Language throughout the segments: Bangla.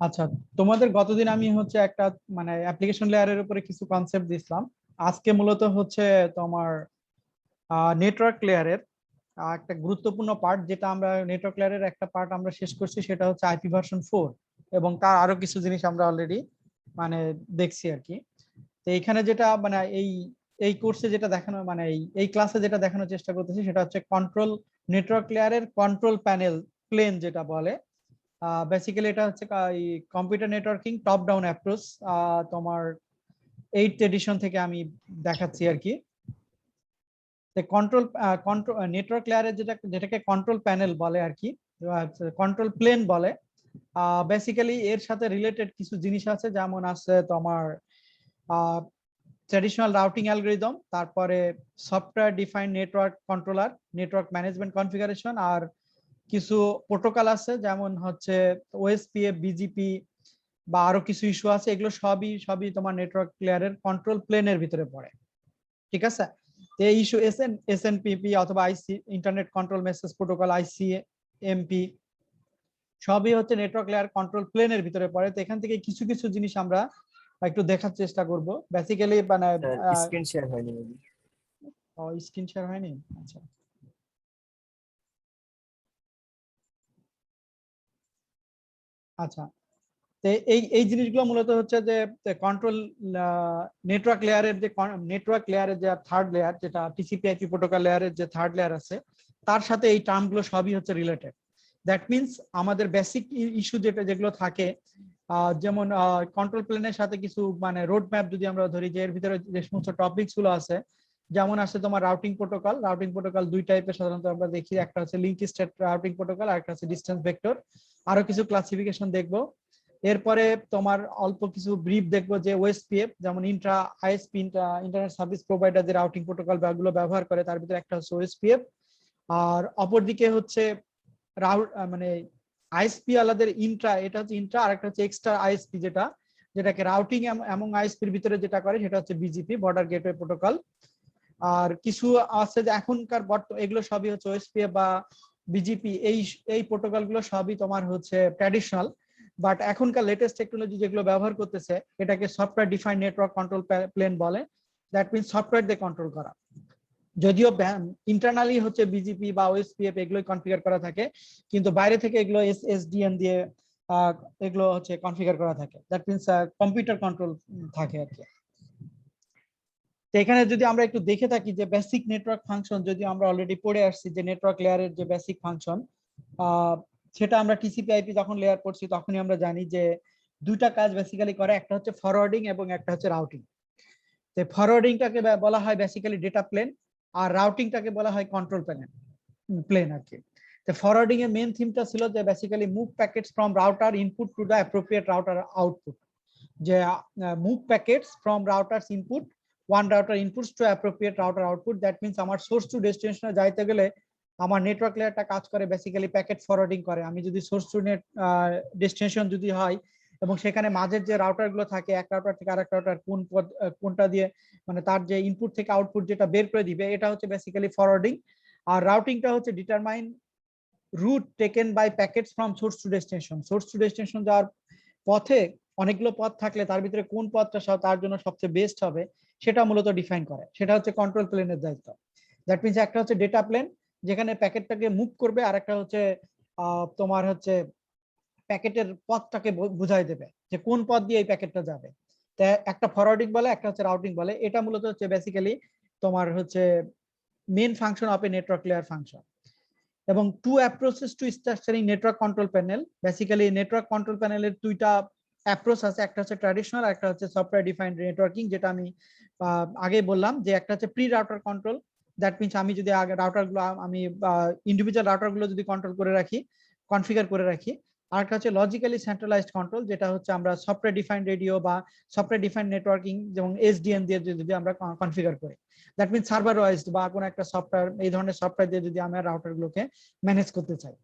আচ্ছা, তোমাদের গতদিন আমি হচ্ছে একটা মানে অ্যাপ্লিকেশন লেয়ারের উপরে কিছু কনসেপ্ট দিছিলাম। আজকে মূলত হচ্ছে তোমার নেটওয়ার্ক লেয়ারের একটা গুরুত্বপূর্ণ পার্ট, যেটা আমরা নেটওয়ার্ক লেয়ারের একটা পার্ট আমরা শেষ করছি, সেটা হচ্ছে আইপি ভার্সন 4, এবং তার আরো কিছু জিনিস আমরা অলরেডি মানে দেখছি আর কি। তো এইখানে যেটা মানে এই এই কোর্সে যেটা দেখানো মানে এই ক্লাসে যেটা দেখানোর চেষ্টা করতেছি সেটা হচ্ছে কন্ট্রোল নেটওয়ার্ক লেয়ারের কন্ট্রোল প্যানেল প্লেন যেটা বলে। বেসিক্যালি এটা হচ্ছে computer networking top down approach, তোমার 8th এডিশন থেকে আমি দেখাচ্ছি আর কি। কন্ট্রোল কন্ট্রোল নেটওয়ার্ক লেয়ারের যেটাকে কন্ট্রোল প্যানেল বলে আর কি, কন্ট্রোল প্লেন বলে। বেসিক্যালি এর সাথে রিলেটেড কিছু জিনিস আছে, যেমন আছে তোমার ট্র্যাডিশনাল রাউটিং অ্যালগরিদম, তারপরে software defined network controller, network management configuration, আর কিছু প্রোটোকল আছে যেমন হচ্ছে ওএসপিএফ, বিজিপি বা আরো কিছু ইস্যু আছে। এগুলো সবই সবই তোমার নেটওয়ার্ক লেয়ারের কন্ট্রোল প্লেনের ভিতরে পড়ে, ঠিক আছে? এই ইস্যু এসএনপিপি অথবা IC internet control message protocol, ICMP, সবই হচ্ছে নেটওয়ার্ক লেয়ার কন্ট্রোল প্লেনের ভিতরে পড়ে। তো এখান থেকে কিছু কিছু জিনিস আমরা একটু দেখার চেষ্টা করব বেসিক্যালি মানে। স্যার স্ক্রিন শেয়ার হয়নি maybe। স্ক্রিন শেয়ার হয়নি? আচ্ছা আচ্ছা। তো এই এই জিনিসগুলো মূলত হচ্ছে যে কন্ট্রোল নেটওয়ার্ক লেয়ারের যে নেটওয়ার্ক লেয়ারের যে থার্ড লেয়ার, যেটা টিসিপি আইপি প্রোটোকল লেয়ারের যে থার্ড লেয়ার আছে, তার সাথে এই টার্মগুলো সবই হচ্ছে রিলেটেড। দ্যাট মিনস আমাদের বেসিক ইস্যু যেগুলো থাকে, যেমন কন্ট্রোল প্লেনের সাথে কিছু মানে রোড ম্যাপ যদি আমরা ধরি, যে এর ভিতরে যে সমস্ত টপিকস গুলো আছে, যেমন আছে তোমার রাউটিং প্রোটোকল। রাউটিং প্রোটোকল দুই টাইপের সাধারণত আমরা দেখি, একটা হচ্ছে লিঙ্ক স্টেট রাউটিং প্রোটোকল, আর একটা হচ্ছে ডিসটেন্স ভেক্টর। আরো কিছু ক্লাসিফিকেশন দেখবো। এরপরে তোমার অল্প কিছু ব্রিফ দেখবো যে ওএসপিএফ, যেমন Intra ISP, internet service provider যে রাউটিং প্রোটোকল গুলো ব্যবহার করে, তার ভিতরে একটা হচ্ছে ওএসপিএফ। আর অপরদিকে হচ্ছে মানে আইএসপি আলাদের ইন্ট্রা, এটা হচ্ছে ইন্ট্রা, আর একটা হচ্ছে এক্সট্রা আইএসপি, যেটাকে রাউটিং এবং আইএসপির ভিতরে যেটা করে সেটা হচ্ছে বিজিপি, বর্ডার গেটওয়ে প্রোটোকল। আর কিছু আছে যে এখনকার এগুলো সবই হচ্ছে ওএসপিএফ বা বিজিপি, এই প্রোটোকল গুলো সবই তোমার হচ্ছে ট্র্যাডিশনাল। বাট এখনকার লেটেস্ট টেকনোলজি যেগুলো ব্যবহার করতেছে, এটাকে software defined network control plane বলে। দ্যাট মিনস সফটওয়্যার দিয়ে কন্ট্রোল করা। যদিও ইন্টারনালি হচ্ছে বিজিপি বা ওএসপিএফ এগুলোই কনফিগার করা থাকে, কিন্তু বাইরে থেকে এগুলো এসডিএন দিয়ে এগুলো হচ্ছে কনফিগার করা থাকে। দ্যাট মিনস কম্পিউটার কন্ট্রোল থাকে আর কি। তো এখানে যদি আমরা একটু দেখে থাকি যে বেসিক নেটওয়ার্ক ফাংশন, যদি আমরা অলরেডি পড়ে আসছি যে নেটওয়ার্ক লেয়ারের যে বেসিক ফাংশন, সেটা আমরা টিসিপি আইপি যখন লেয়ার করছি তখনই আমরা জানি যে দুইটা কাজ বেসিক্যালি করে, একটা হচ্ছে ফরওয়ার্ডিং এবং একটা হচ্ছে রাউটিং। তো ফরওয়ার্ডিংটাকে বলা হয় বেসিক্যালি ডেটা প্লেন, আর রাউটিংটাকে বলা হয় কন্ট্রোল প্লেন আর কি। তো ফরওয়ার্ডিং এর মেইন থিমটা ছিল যে basically move packets from router input to the appropriate router output, যে move packets from routers input, one router inputs to appropriate router output. That means আমার সোর্স টু ডেস্টিনেশনে যাইতে গেলে আমার নেটওয়ার্ক লেয়ারটা কাজ করে বেসিক্যালি প্যাকেট ফরওয়ার্ডিং করে। আমি যদি সোর্স টু ডেস্টিনেশন যদি হয়, এবং সেখানে মাঝের যে রাউটার গুলো থাকে, এক রাউটার থেকে আরেক রাউটার কোনটা দিয়ে মানে তার যে ইনপুট থেকে আউটপুট যেটা বের করে দিবে, এটা হচ্ছে বেসিক্যালি ফরওয়ার্ডিং। আর রাউটিংটা হচ্ছে determine route taken by packets from source to destination. Source to destination যাওয়ার পথে অনেকগুলো পথ থাকলে তার ভিতরে কোন পথটা তার জন্য সবচেয়ে বেস্ট হবে, সেটা মূলত ডিফাইন করে। সেটা হচ্ছে কন্ট্রোল প্লেনের দায়িত্ব। দ্যাট মিনস একটা হচ্ছে ডেটা প্লেন, যেখানে প্যাকেটটাকে মুভ করবে, আর একটা হচ্ছে তোমার হচ্ছে প্যাকেটের পথটাকে বুঝাই দেবে যে কোন পথ দিয়ে এই প্যাকেটটা যাবে। তা একটা ফরওয়ার্ডিং বলে, একটা হচ্ছে রাউটিং বলে। এটা মূলত হচ্ছে বেসিক্যালি তোমার হচ্ছে main function of a network layer function. এবং two approaches to structuring network control panel. Basically network control প্যানেলের দুইটা অ্যাপ্রোচ আছে, একটা হচ্ছে ট্র্যাডিশনাল, একটা হচ্ছে সফটওয়্যার ডিফাইন্ড নেটওয়ার্কিং, যেটা আমি আগে বললাম যে একটা হচ্ছে pre router control. That means আমি যদি আগে রাউটারগুলো আমি ইন্ডিভিজুয়াল রাউটারগুলো যদি কন্ট্রোল করে রাখি, কনফিগার করে রাখি। আর একটা হচ্ছে লজিক্যালি সেন্ট্রালাইজড কন্ট্রোল, যেটা হচ্ছে আমরা সফটওয়্যার ডিফাইন্ড রেডিও বা সফটওয়্যার ডিফাইন্ড নেটওয়ার্কিং যেমন এসডিএন দিয়ে যদি আমরা কনফিগার করি, দ্যাট মিনস সার্ভার ওয়াইজড বা কোনো একটা সফটওয়্যার, এই ধরনের সফটওয়্যার দিয়ে যদি আমরা রাউটারগুলোকে ম্যানেজ করতে চাই।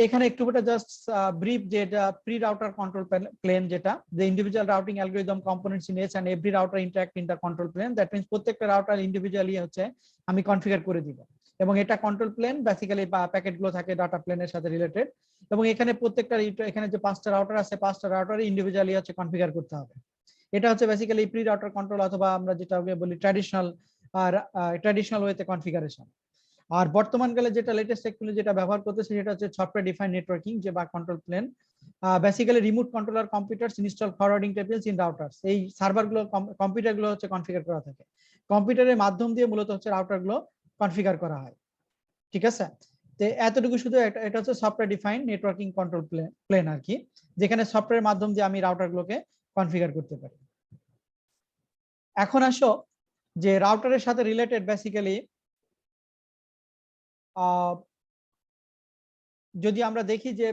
এখানে একটু জাস্ট ব্রিফ, যে এটা প্রি রাউটার কন্ট্রোল প্লেন, যেটা যে individual routing algorithm components in each and every router interact in the control plane. That means প্রত্যেকটা রাউটার ইন্ডিভিজুয়ালি হচ্ছে আমি কনফিগার করে দিব। এবং এটা কন্ট্রোল প্লেন বেসিক্যালি প্যাকেট গুলো থাকে ডাটা প্লেনের সাথে রিলেটেড, এবং এখানে প্রত্যেকটা এখানে যে 5টা রাউটার আছে 5টা রাউটারে ইন্ডিভিজুয়ালি হচ্ছে কনফিগার করতে হবে। এটা হচ্ছে বেসিক্যালি প্রি রাউটার কন্ট্রোল অথবা আমরা যেটা বলি ট্র্যাডিশনাল ওয়েতে কনফিগারেশন। আর বর্তমানকালে যেটা লেটেস্ট টেকনোলজি যেটা ব্যবহার করতেছে সেটা হচ্ছে সফটওয়্যার ডিফাইন্ড নেটওয়ার্কিং যে বা control plane. Basically remote controller computers install forwarding tables in routers, এই সার্ভার গুলো কম্পিউটার গুলো হচ্ছে কনফিগার করা থাকে, কম্পিউটারের মাধ্যম দিয়ে মূলত হচ্ছে রাউটার গুলো কনফিগার করা হয়। ঠিক আছে, তো এতটুকু শুধু এটা হচ্ছে software defined networking control plane আর কি, যেখানে সফটওয়্যারের মাধ্যম দিয়ে আমি রাউটার গুলোকে কনফিগার করতে পারি। এখন আসো যে রাউটারের সাথে রিলেটেড বেসিক্যালি যদি আমরা দেখি যে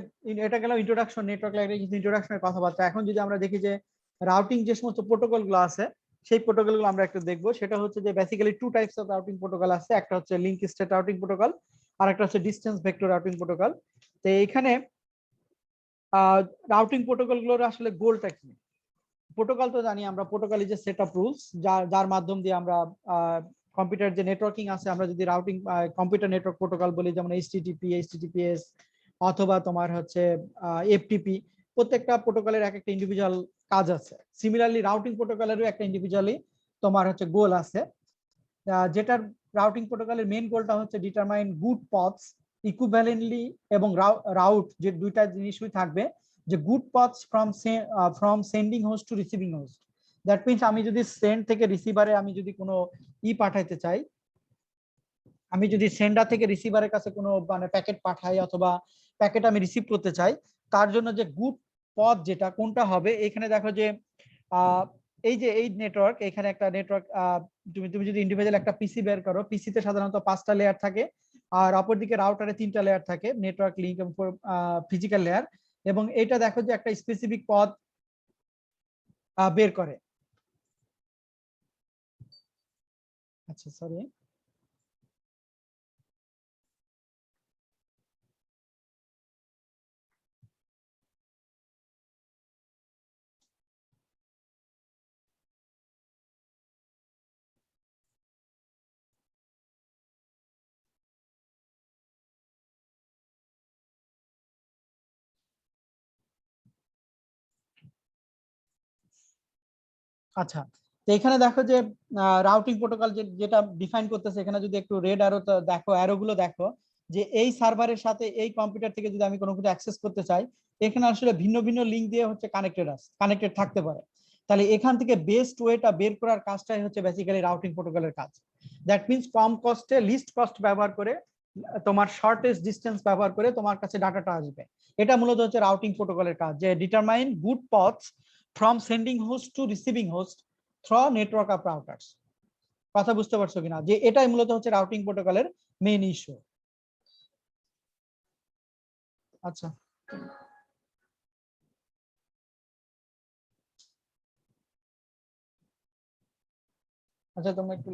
এটা গেল ইন্ট্রোডাকশন, নেটওয়ার্ক লেয়ারে কিছু ইন্ট্রোডাকশনের কথাবার্তা। এখন যদি আমরা দেখি যে রাউটিং যে সমস্ত প্রোটোকল গুলো আছে সেই প্রোটোকল গুলো আমরা একটু দেখবো। সেটা হচ্ছে যে basically 2 types of routing protocol আছে, একটা হচ্ছে লিংক স্টেট রাউটিং প্রোটোকল আর একটা হচ্ছে ডিসটেন্স ভেক্টর রাউটিং প্রোটোকল। তো এখানে রাউটিং প্রোটোকল গুলোর আসলে গোলটা কি? প্রোটোকল তো জানি আমরা, protocol is a set of rules যার মাধ্যম দিয়ে আমরা কম্পিউটার যে নেটওয়ার্কিং আছে, আমরা যদি রাউটিং কম্পিউটার নেটওয়ার্ক প্রোটোকল বলি যেমন এইচটিটিপি, এইচটিটিপিএস অথবা তোমার হচ্ছে এফটিপি, প্রত্যেকটা প্রোটোকলের এক একটা ইন্ডিভিজুয়াল কাজ আছে। সিমিলারলি রাউটিং প্রোটোকলেরও একটা ইন্ডিভিজুয়ালি তোমার হচ্ছে গোল আছে, যেটার রাউটিং প্রোটোকলের মেইন গোলটা হচ্ছে ডিটারমাইন গুড পথস ইকুইভ্যালেন্টলি, এবং রাউট যে দুইটা জিনিসই থাকবে, যে good pothos from sending host to receiving host. That means আমি যদি সেন্ড থেকে রিসিভারে আমি যদি কোনো পাঠাইতে চাই, আমি যদি সেন্ডার থেকে রিসিভারের কাছে কোনো মানে প্যাকেট পাঠাই অথবা প্যাকেট আমি রিসিভ করতে চাই, তার জন্য যে গুড পথ যেটা কোনটা হবে, এখানে দেখো যে এই যে এই নেটওয়ার্ক, এখানে একটা নেটওয়ার্ক তুমি তুমি যদি ইন্ডিভিজুয়াল একটা পিসি বের করো, পিসিতে সাধারণত 5টা লেয়ার থাকে আর অপরদিকে রাউটারে 3টা লেয়ার থাকে, নেটওয়ার্ক লিংক এবং ফিজিক্যাল লেয়ার, এবং এটা দেখো যে একটা স্পেসিফিক পথ বের করে। আচ্ছা সরি, আচ্ছা। তো এখানে দেখো যে রাউটিং প্রোটোকল যেটা ডিফাইন করতেছে, এখানে যদি একটু রেড অ্যারো দেখো, অ্যারো গুলো দেখো, যে এই সার্ভারের সাথে এই কম্পিউটার থেকে যদি আমি কোনো কিছু অ্যাক্সেস করতে চাই, এখানে আসলে ভিন্ন ভিন্ন লিংক দিয়ে হচ্ছে কানেক্টেড থাকতে পারে। তাহলে এখান থেকে বেস্ট ওয়েটা বের করার কাজটাই হচ্ছে বেসিক্যালি রাউটিং প্রোটোকলের কাজ। দ্যাট মিনস কম কস্টে লিস্ট কস্ট ব্যবহার করে, তোমার শর্টেস্ট ডিস্টেন্স ব্যবহার করে তোমার কাছে ডাটাটা আসবে। এটা মূলত হচ্ছে রাউটিং প্রোটোকলের কাজ, যে determine good pothos from sending host to receiving host through network of routers। কথা বুঝতে পারছো কিনা, যে এটাই মূলত হচ্ছে রাউটিং প্রোটোকলের মেইন ইস্যু। আচ্ছা আচ্ছা, তোমরা একটু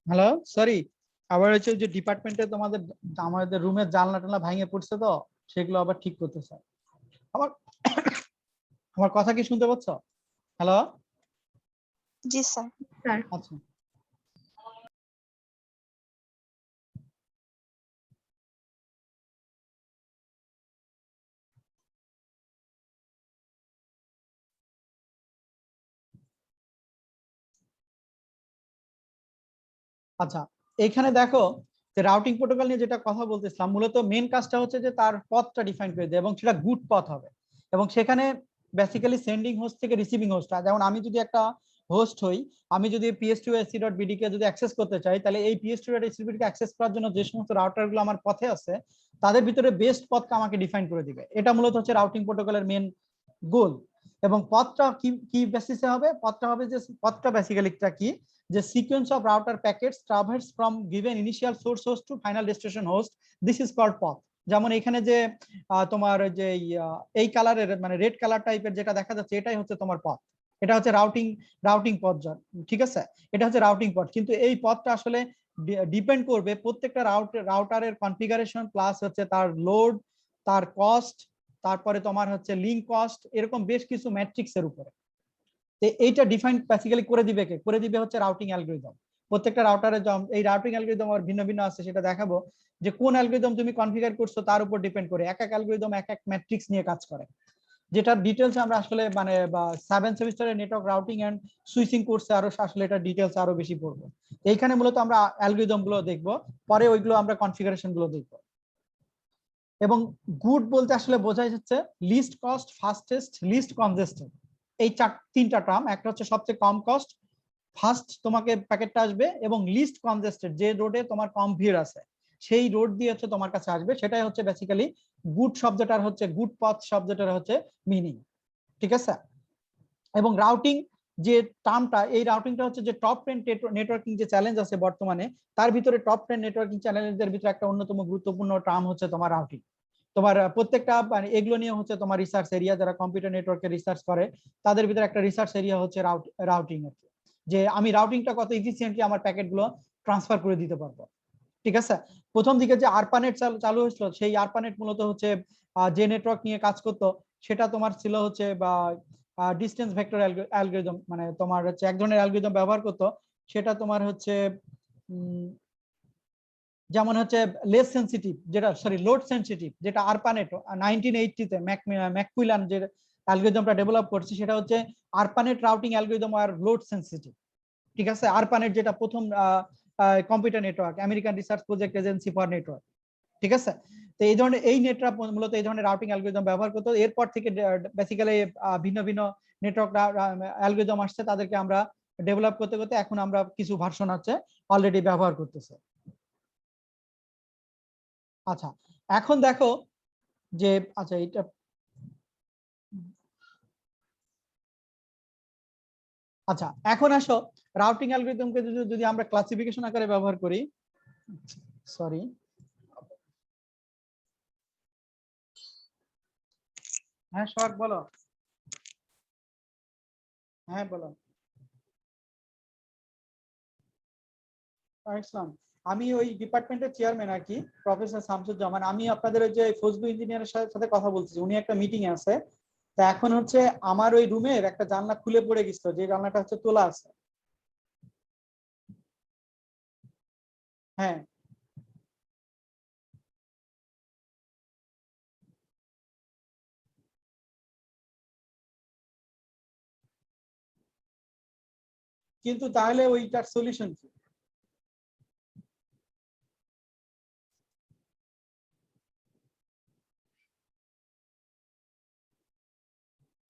হ্যালো, সরি, আবার হচ্ছে যে ডিপার্টমেন্টে তোমাদের আমাদের রুমের জানলা টানলা ভেঙে পড়ছে, তো সেগুলো আবার ঠিক করতেছে। আমার আমার কথা কি শুনতে পাচ্ছ? হ্যালো। জি স্যার। স্যার আচ্ছা, আচ্ছা, এখানে দেখো যে রাউটিং প্রোটোকল নিয়ে যেটা কথা বলতেছিলাম, মূলত মেন কাজটা হচ্ছে যে তার পথটা ডিফাইন করে দেয় এবং সেটা গুড পথ হবে। এবং সেখানে বেসিক্যালি সেন্ডিং হোস্ট থেকে রিসিভিং হোস্ট, যেমন আমি যদি একটা হোস্ট হই, আমি যদি ps2ac.bd কে যদি অ্যাক্সেস করতে চাই, তাহলে এই ps2.ac.bd কে অ্যাক্সেস করার জন্য যে সমস্ত রাউটারগুলো আমার পথে আছে তাদের ভিতরে বেস্ট পথটা আমাকে ডিফাইন করে দিবে। এটা মূলত হচ্ছে রাউটিং প্রোটোকলের মেন গোল। এবং পথটা কি কি বেসিসে হবে? পথটা হবে যে পথটা বেসিক্যালি কি, যে sequence of router packets traverse from given initial source host to final destination host, this is called পথ। যেমন এখানে যে তোমার যে এই কালারের মানে রেড কালার টাইপের যেটা দেখা যাচ্ছে, এটাই হচ্ছে তোমার পথ। এটা হচ্ছে রাউটিং পথ, ঠিক আছে? এটা হচ্ছে রাউটিং পথ। কিন্তু এই পথটা আসলে ডিপেন্ড করবে প্রত্যেকটা রাউটারের কনফিগারেশন, প্লাস হচ্ছে তার লোড, তার কস্ট, তারপরে তোমার হচ্ছে লিঙ্ক কস্ট, এরকম বেশ কিছু ম্যাট্রিক্স এর উপরে। এইটা ডিফাইন বেসিক্যালি করে দিবে কে? করে দিবে হচ্ছে রাউটিং অ্যালগরিদম। প্রত্যেকটা রাউটারে এই রাউটিং অ্যালগরিদম আর ভিন্ন ভিন্ন আছে, সেটা দেখাবো যে কোন অ্যালগরিদম তুমি কনফিগার করছো তার উপর ডিপেন্ড করে এক এক অ্যালগরিদম এক এক ম্যাট্রিক্স নিয়ে কাজ করে, যেটার ডিটেলস আমরা আসলে মানে বা 7 সেমিস্টারের নেটওয়ার্ক রাউটিং এন্ড সুইচিং কোর্সে আরো আসলে এটা ডিটেলস আরো বেশি পড়বো। এইখানে মূলত আমরা অ্যালগরিদম গুলো দেখবো, পরে ওইগুলো আমরা কনফিগারেশন গুলো দেখবো। এবং গুড বলতে আসলে বোঝাই যাচ্ছে least cost, fastest, least congested. এই তিনটা টার্ম। একটা হচ্ছে সবচেয়ে কম কস্ট, ফার্স্ট তোমাকে প্যাকেটটা আসবে, এবং লিস্ট কনজেস্টেড, যে রোডে তোমার কম ভিড় আছে সেই রোড দিয়ে হচ্ছে তোমার কাছে আসবে। সেটাই হচ্ছে বেসিক্যালি গুড শব্দটার হচ্ছে, গুড পথ শব্দটার হচ্ছে মিনিং, ঠিক আছে? এবং রাউটিং যে টার্মটা, এই রাউটিংটা হচ্ছে যে টপ 10 নেটওয়ার্কিং যে চ্যালেঞ্জ আছে বর্তমানে, তার ভিতরে টপ 10 নেটওয়ার্কিং চ্যালেঞ্জের ভিতরে একটা অন্যতম গুরুত্বপূর্ণ টার্ম হচ্ছে তোমার রাউটিং। তোমার প্রত্যেকটা মানে এগুলো নিয়ে হচ্ছে তোমার রিসার্চ এরিয়া, যারা কম্পিউটার নেটওয়ার্কে রিসার্চ করে তাদের ভিতরে একটা রিসার্চ এরিয়া হচ্ছে রাউটিং, যে আমি রাউটিংটা কত ইফিসিয়েন্টলি আমার প্যাকেট গুলো ট্রান্সফার করে দিতে পারবো, ঠিক আছে? প্রথম দিকে যে আরপানেট চালু হয়েছিল, সেই আরপানেট মূলত হচ্ছে যে নেটওয়ার্ক নিয়ে কাজ করতো সেটা তোমার ছিল হচ্ছে বা ডিস্টেন্স ভেক্টর অ্যালগরিদম, মানে তোমার হচ্ছে এক ধরনের অ্যালগরিদম ব্যবহার করতো। সেটা তোমার হচ্ছে যেমন হচ্ছে লেস সেন্সিটিভ, যেটা সরি লোড সেন্সিটিভ, যেটা আরপানেট 1980-তে ম্যাককুইলান যে অ্যালগরিদমটা ডেভেলপ করছে, সেটা হচ্ছে আরপানেট রাউটিং অ্যালগরিদম আর লোড সেন্সিটিভ, ঠিক আছে? আরপানেট যেটা প্রথম computer network, American research project agency for network, ঠিক আছে? তো এই ধরনের এই নেটওয়ার্ক মূলত এই ধরনের রাউটিং অ্যালগরিদম ব্যবহার করতো। এরপর থেকে বেসিক্যালি ভিন্ন ভিন্ন নেটওয়ার্ক অ্যালগরিদম আসছে, তাদেরকে আমরা ডেভেলপ করতে করতে এখন আমরা কিছু ভার্সন আছে অলরেডি ব্যবহার করতেছে। আচ্ছা, এখন দেখো যে আচ্ছা এটা আচ্ছা, এখন আসো রাউটিং অ্যালগরিদমকে যদি যদি আমরা ক্লাসিফিকেশন আকারে ব্যবহার করি, সরি, হ্যাঁ সোহাগ বলো। হ্যাঁ বলো। ইসলাম, আমি ওই ডিপার্টমেন্টের চেয়ারম্যান আর কি, প্রফেসর শামসুজ্জামান। আমি আপনাদের ওই যে ফজলু ইঞ্জিনিয়ারের সাথে কথা বলছি, উনি একটা মিটিং এ আছে। তা এখন হচ্ছে আমার ওই রুমের একটা জানলা খুলে পড়ে গেছিল, যে জানলাটা হচ্ছে তোলা আছে। হ্যাঁ, কিন্তু তাহলে ওইটার সলিউশন কি?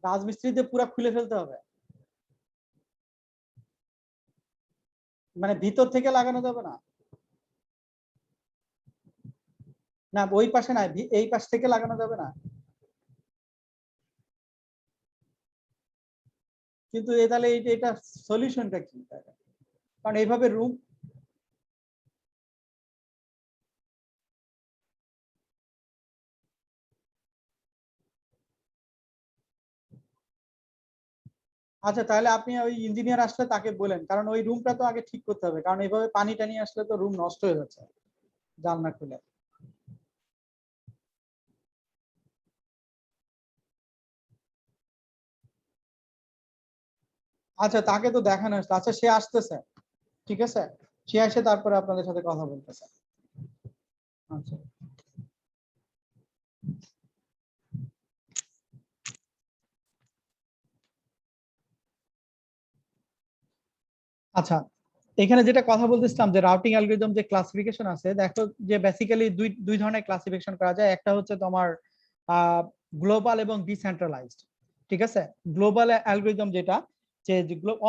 রাজমিস্ত্রিতে পুরো খুলে ফেলতে হবে? মানে ভিতর থেকে লাগানো যাবে না? না ওই পাশে না, এই পাশ থেকে লাগানো যাবে না? কিন্তু তাহলে এটা সলিউশনটা কি তাহলে? কারণ এইভাবে রুম, আচ্ছা, তাহলে আপনি ওই ইঞ্জিনিয়ার আসলে তাকে বলেন, কারণ ওই রুমটা তো আগে ঠিক করতে হবে, কারণ এইভাবে পানি টানি আসলে তো রুম নষ্ট হয়ে যাচ্ছে জানলা খুলে। আচ্ছা, তাকে তো দেখানো হয়েছে। আচ্ছা, সে আসতেছে, ঠিক আছে, সে আসে তারপরে আপনাদের সাথে কথা বলতেছে। আচ্ছা আচ্ছা, এখানে যেটা কথা বলতেছিলাম যে রাউটিং অ্যালগরিদম যে ক্লাসিফিকেশন আছে, দেখো যে বেসিক্যালি দুই দুই ধরনের ক্লাসিফিকেশন করা যায়। একটা হচ্ছে তোমার গ্লোবাল এবং ডিসেন্ট্রালাইজড, ঠিক আছে। গ্লোবাল অ্যালগরিদম যেটা, যে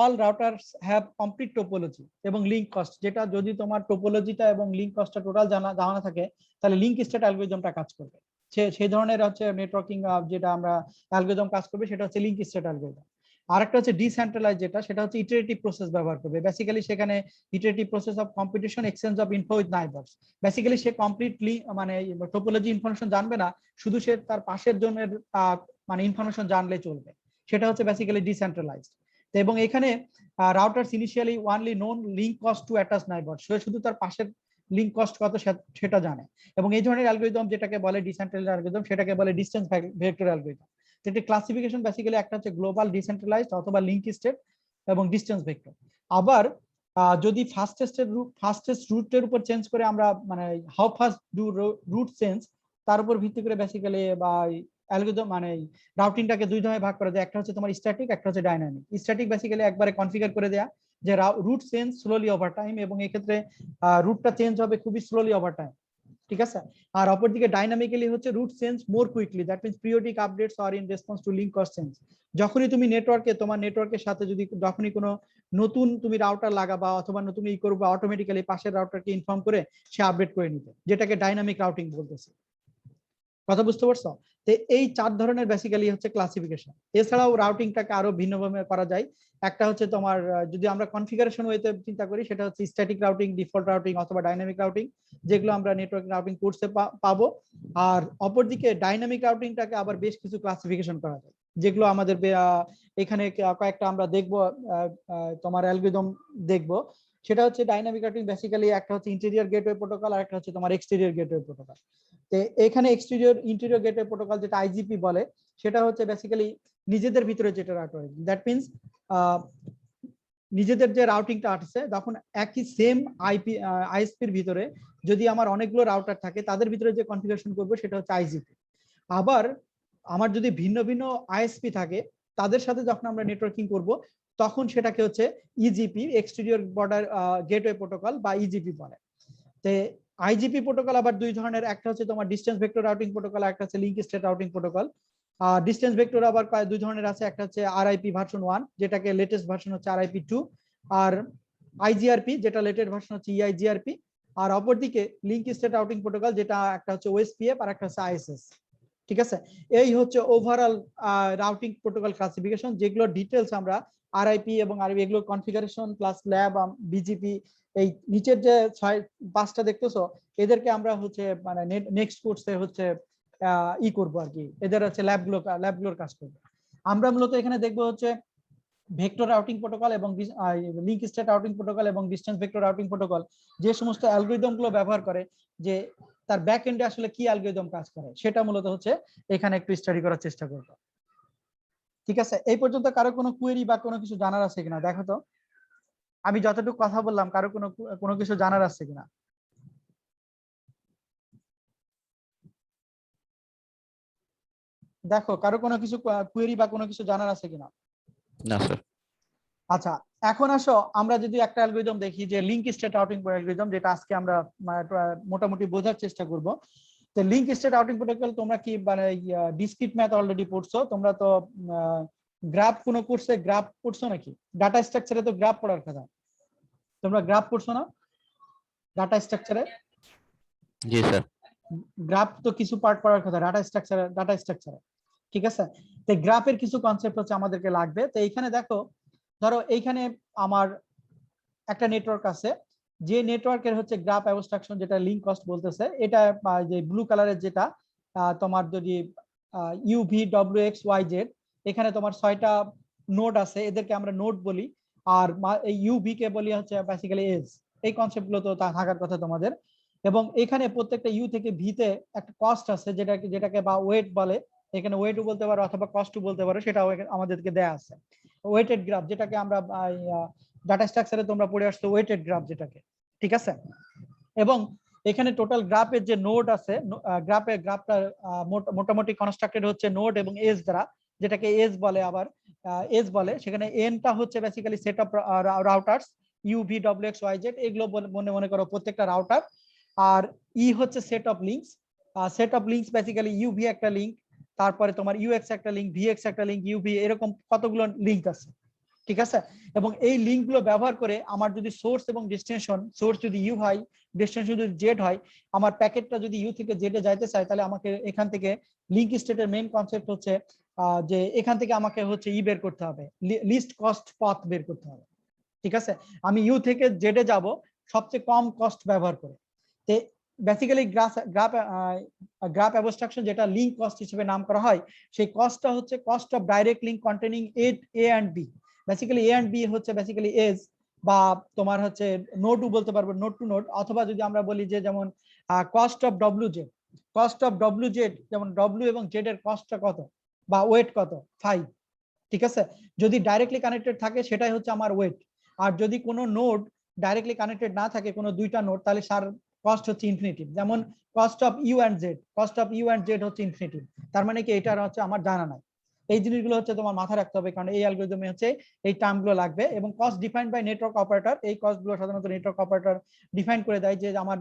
অল রাউটারস হ্যাভ কমপ্লিট টোপোলজি এবং লিঙ্ক কস্ট, যেটা যদি তোমার টোপোলজিটা এবং লিঙ্ক কস্টটা টোটাল জানা থাকে, তাহলে লিঙ্ক স্টেট অ্যালগরিদমটা কাজ করবে। সেই ধরনের হচ্ছে নেটওয়ার্কিং যেটা আমরা অ্যালগরিদম কাজ করবে, সেটা হচ্ছে লিঙ্ক স্টেট অ্যালগরিদম। আরেকটা হচ্ছে ডিসেন্ট্রালাইজ, যেটা সেটা হচ্ছে ইটারেটিভ প্রসেস ব্যবহার করবে। বেসিক্যালি সেখানে iterative process of competition, exchange of info with neighbors. Basically সে কমপ্লিটলি মানে টোপোলজি ইনফরমেশন জানবে না, শুধু সে তার পাশের জনের মানে ইনফরমেশন জানলে চলবে। সেটা হচ্ছে বেসিক্যালি ডিসেন্ট্রালাইজড। এবং এখানে routers initially only known link cost to attach neighbor, সে শুধু তার পাশের লিঙ্ক কস্ট কত সেটা জানে। এবং এই ধরনের অ্যালগরিদম যেটাকে বলে ডিসেন্ট্রালাইজড অ্যালগরিদম, সেটাকে বলে ডিসটেন্স ভেক্টর অ্যালগরিদম। যেটা ক্লাসিফিকেশন বেসিক্যালি একটা হচ্ছে গ্লোবাল, ডিসেন্ট্রালাইজড অথবা লিঙ্ক স্টেট এবং ডিসটেন্স ভেক্টর। আবার যদি ফাস্টেস্ট রুটের উপর চেঞ্জ করে আমরা মানে how fast do route change, তার উপর ভিত্তি করে বেসিক্যালি বা অ্যালগরিদম মানে রাউটিংটাকে দুই ধরনের ভাগ করা যায়। একটা হচ্ছে তোমার স্ট্যাটিক, একটা হচ্ছে ডাইনামিক। স্ট্যাটিক বেসিক্যালি একবারে কনফিগার করে দেয়া যে route change slowly over time, এবং এক্ষেত্রে রুটটা চেঞ্জ হবে খুবই স্লোলি ওভার টাইম, ঠিক আছে। আর অপরদিকে ডাইনামিক্যালি হচ্ছে route change more quickly, that means periodic updates আর in response to link cost change. যখনই তুমি তোমার নেটওয়ার্কের সাথে যদি যখনই কোনো নতুন তুমি রাউটার লাগাবা অথবা নতুন করবা, অটোমেটিক্যালি পাশের রাউটারকে ইনফর্ম করে সে আপডেট করে নিতে, যেটাকে ডাইনামিক রাউটিং বলতেছে। কথা বুঝতে পারছো? তো এই চার ধরনের বেসিক্যালি হচ্ছে ক্লাসিফিকেশন। এছাড়াও রাউটিংটাকে আরো ভিন্নভাবে করা যায়। একটা হচ্ছে তোমার যদি আমরা কনফিগারেশন ওয়েতে চিন্তা করি, সেটা হচ্ছে স্ট্যাটিক রাউটিং, ডিফল্ট রাউটিং অথবা ডাইনামিক রাউটিং, যেগুলো আমরা নেটওয়ার্ক রাউটিং কোর্সে পাবো। আর অপরদিকে ডাইনামিক রাউটিংটাকে আবার বেশ কিছু ক্লাসিফিকেশন করা যায়, যেগুলো আমাদের এখানে কয়েকটা আমরা দেখবো, তোমার অ্যালগরিদম দেখবো। সেটা হচ্ছে ডাইনামিক রাউটিং বেসিক্যালি একটা হচ্ছে ইন্টেরিয়র গেটওয়ে প্রোটোকল, আর একটা হচ্ছে তোমার এক্সটেরিয়র গেটওয়ে প্রোটোকল। এখানে ইন্টেরিয়র গেটওয়ে প্রোটোকল যেটা আইজিপি বলে, সেটা হচ্ছে বেসিক্যালি নিজেদের ভিতরে যেটা রাউটার, দ্যাট মিন্স নিজেদের যে রাউটিংটা আছে, তখন একই সেম আইএসপির ভিতরে যদি আমার অনেকগুলো রাউটার থাকে, তাদের ভিতরে যে কনফিগারেশন করবো সেটা হচ্ছে আইজিপি। আবার আমার যদি ভিন্ন ভিন্ন আইএসপি থাকে, তাদের সাথে যখন আমরা নেটওয়ার্কিং করব, তখন সেটাকে হচ্ছে e-GP, exterior border gateway protocol বা ইজিপি বলে। তো আইজিপি প্রোটোকল আবার দুই ধরনের, একটা হচ্ছে তোমার ডিসটেন্স ভেক্টর রাউটিং প্রোটোকল, একটা হচ্ছে link state routing protocol. Distance vector আবার দুই ধরনের আছে, একটা হচ্ছে আরআইপি ভার্সন 1, যেটাকে লেটেস্ট ভার্সন হচ্ছে আরআইপি 2, আর আইজিআরপি যেটা লেটেস্ট ভার্সন হচ্ছে ইআইজিআরপি। আর অপরদিকে লিঙ্ক স্টেট রাউটিং প্রোটোকল, যেটা একটা হচ্ছে ওএসপিএফ আর একটা হচ্ছে আইএসএস, ঠিক আছে। এই হচ্ছে ওভারঅল রাউটিং প্রোটোকল ক্লাসিফিকেশন, যেগুলো ডিটেলস আমরা আরআইপি এবং আরআইপি এগুলো কনফিগারেশন প্লাস ল্যাব বিজিপি, এই নিচের যে 5টা দেখতেছো, এদেরকে আমরা হচ্ছে মানে নেক্সট কোর্সে হচ্ছে করবো আর কি, এদের হচ্ছে ল্যাবগুলোর কাজ করবো। আমরা মূলত এখানে দেখবো হচ্ছে ভেক্টর রাউটিং প্রোটোকল এবং লিঙ্ক স্টেট রাউটিং প্রোটোকল এবং ডিসটেন্স ভেক্টর রাউটিং প্রোটোকল যে সমস্ত অ্যালগরিদম গুলো ব্যবহার করে, যে তার ব্যাক এন্ডে আসলে কি অ্যালগরিদম কাজ করে, সেটা মূলত হচ্ছে এখানে একটু স্টাডি করার চেষ্টা করবো। ঠিক আছে, এই পর্যন্ত কারো কোনো কোয়েরি বা কোনো কিছু জানার আছে কিনা দেখো তো, আমি যতটুকু কথা বললাম কারো কোনো কিছু জানার আছে কিনা। দেখো কারো কোনো কিছু কোয়েরি বা কোনো কিছু জানার আছে কিনা। না স্যার। আচ্ছা, এখন আসো আমরা যদি একটা অ্যালগরিদম দেখি, যে লিঙ্ক স্টেট রাউটিং অ্যালগরিদম, যেটা আজকে আমরা মোটামুটি বোঝার চেষ্টা করব। তো লিঙ্ক স্টেট রাউটিং প্রোটোকল তোমরা কি মানে ডিসক্রিট ম্যাথ অলরেডি পড়ছো তোমরা তো, গ্রাফ কোনো কোর্সে গ্রাফ পড়ছো নাকি? ডাটা স্ট্রাকচারে তো গ্রাফ পড়ার কথা, তোমরা গ্রাফ পড়ছো না ডাটা স্ট্রাকচারে? জি স্যার। গ্রাফ তো কিছু পার্ট পড়ার কথা ডাটা স্ট্রাকচারে, ঠিক আছে। তো গ্রাফের কিছু কনসেপ্ট হচ্ছে আমাদেরকে লাগবে। তো এইখানে দেখো, ধরো এইখানে আমার একটা নেটওয়ার্ক আছে, যে নেটওয়ার্কের হচ্ছে গ্রাফ অ্যাবস্ট্রাকশন, যেটা লিঙ্ক কস্ট বলতেছে, এটা যে ব্লু কালারের যেটা তোমার যদি U V W X Y Z, এখানে তোমার 6টা নোড আছে এদেরকে আমরা নোড বলি, আর এই ইউভি কে বলি হচ্ছে বেসিক্যালি এজ। এই কনসেপ্ট গুলো তো থাকার কথা তোমাদের। এবং এখানে প্রত্যেকটা ইউ থেকে ভিতে একটা কস্ট আছে যেটাকে বা ওয়েট বলে, এখানে ওয়েটও বলতে পারো অথবা কস্টও বলতে পারো, সেটাও আমাদেরকে দেয়া আছে। ওয়েটেড গ্রাফ যেটাকে আমরা ডাটা স্ট্রাকচারে তোমরা পড়ে আসছো ওয়েটেড গ্রাফ যেটাকে, ঠিক আছে। এবং এখানে টোটাল গ্রাফের যে নোড আছে, গ্রাফটা মোটামুটি কনস্ট্রাক্টেড হচ্ছে নোড এবং এজ দ্বারা, যেটাকে এজ বলে, আবার এজ বলে। সেখানে এনটা হচ্ছে basically set of routers U V W X Y Z, এগুলো মনে করো প্রত্যেকটা রাউটার। আর ই হচ্ছে set of links. Set of links basically U V একটা লিঙ্ক, তারপরে তোমার ইউএক্স একটা লিঙ্ক, ভিএক্স একটা লিঙ্ক, ইউভি, এরকম কতগুলো লিঙ্ক আছে, ঠিক আছে। এবং এই লিঙ্ক গুলো ব্যবহার করে আমার যদি সোর্স এবং ডেস্টিনেশন, সোর্স যদি ইউ হয়, ডেস্টিনেশন যদি জেড হয়, আমার প্যাকেটটা যদি ইউ থেকে জেডে যাইতে চায়, তাহলে আমাকে এখান থেকে লিঙ্ক স্টেটের মেইন কনসেপ্ট হচ্ছে যে এখান থেকে আমাকে হচ্ছে ই বের করতে হবে, লিস্ট কস্ট পথ বের করতে হবে, ঠিক আছে। আমি ইউ থেকে জেডে যাব সবচেয়ে কম কস্ট ব্যবহার করে। তো বেসিক্যালি গ্রাফ অ্যাবস্ট্রাকশন যেটা লিঙ্ক কস্ট হিসেবে নাম করা হয়, সেই কস্টটা হচ্ছে cost of direct link containing A and B. Basically A and B হচ্ছে বেসিক্যালি এজ, বা তোমার হচ্ছে নোডও বলতে পারবো, নোড টু নোড। অথবা যদি আমরা বলি যে যেমন cost of W Z, cost of W Z, যেমন ডব্লিউ এবং জেড এর কস্টটা কত বা ওয়েট কত, 5, ঠিক আছে। যদি ডাইরেক্টলি কানেক্টেড থাকে সেটাই হচ্ছে আমার ওয়েট। আর যদি কোনো নোড ডাইরেক্টলি কানেক্টেড না থাকে, কোনো দুইটা নোড, তাহলে সার কস্ট হচ্ছে ইনফিনিটিভ। যেমন cost of U and Z, cost of U and Z হচ্ছে ইনফিনিটিভ। তার মানে কি, এটা হচ্ছে আমার জানা নাই। এই জিনিসগুলো হচ্ছে তোমার মাথায় রাখতে হবে, কারণ এই অ্যালগরিদমে হচ্ছে এই টার্মগুলো লাগবে। এবং cost defined by network operator, এই কস্টগুলো সাধারণত নেটওয়ার্ক অপারেটর ডিফাইন করে দেয়, যে আমার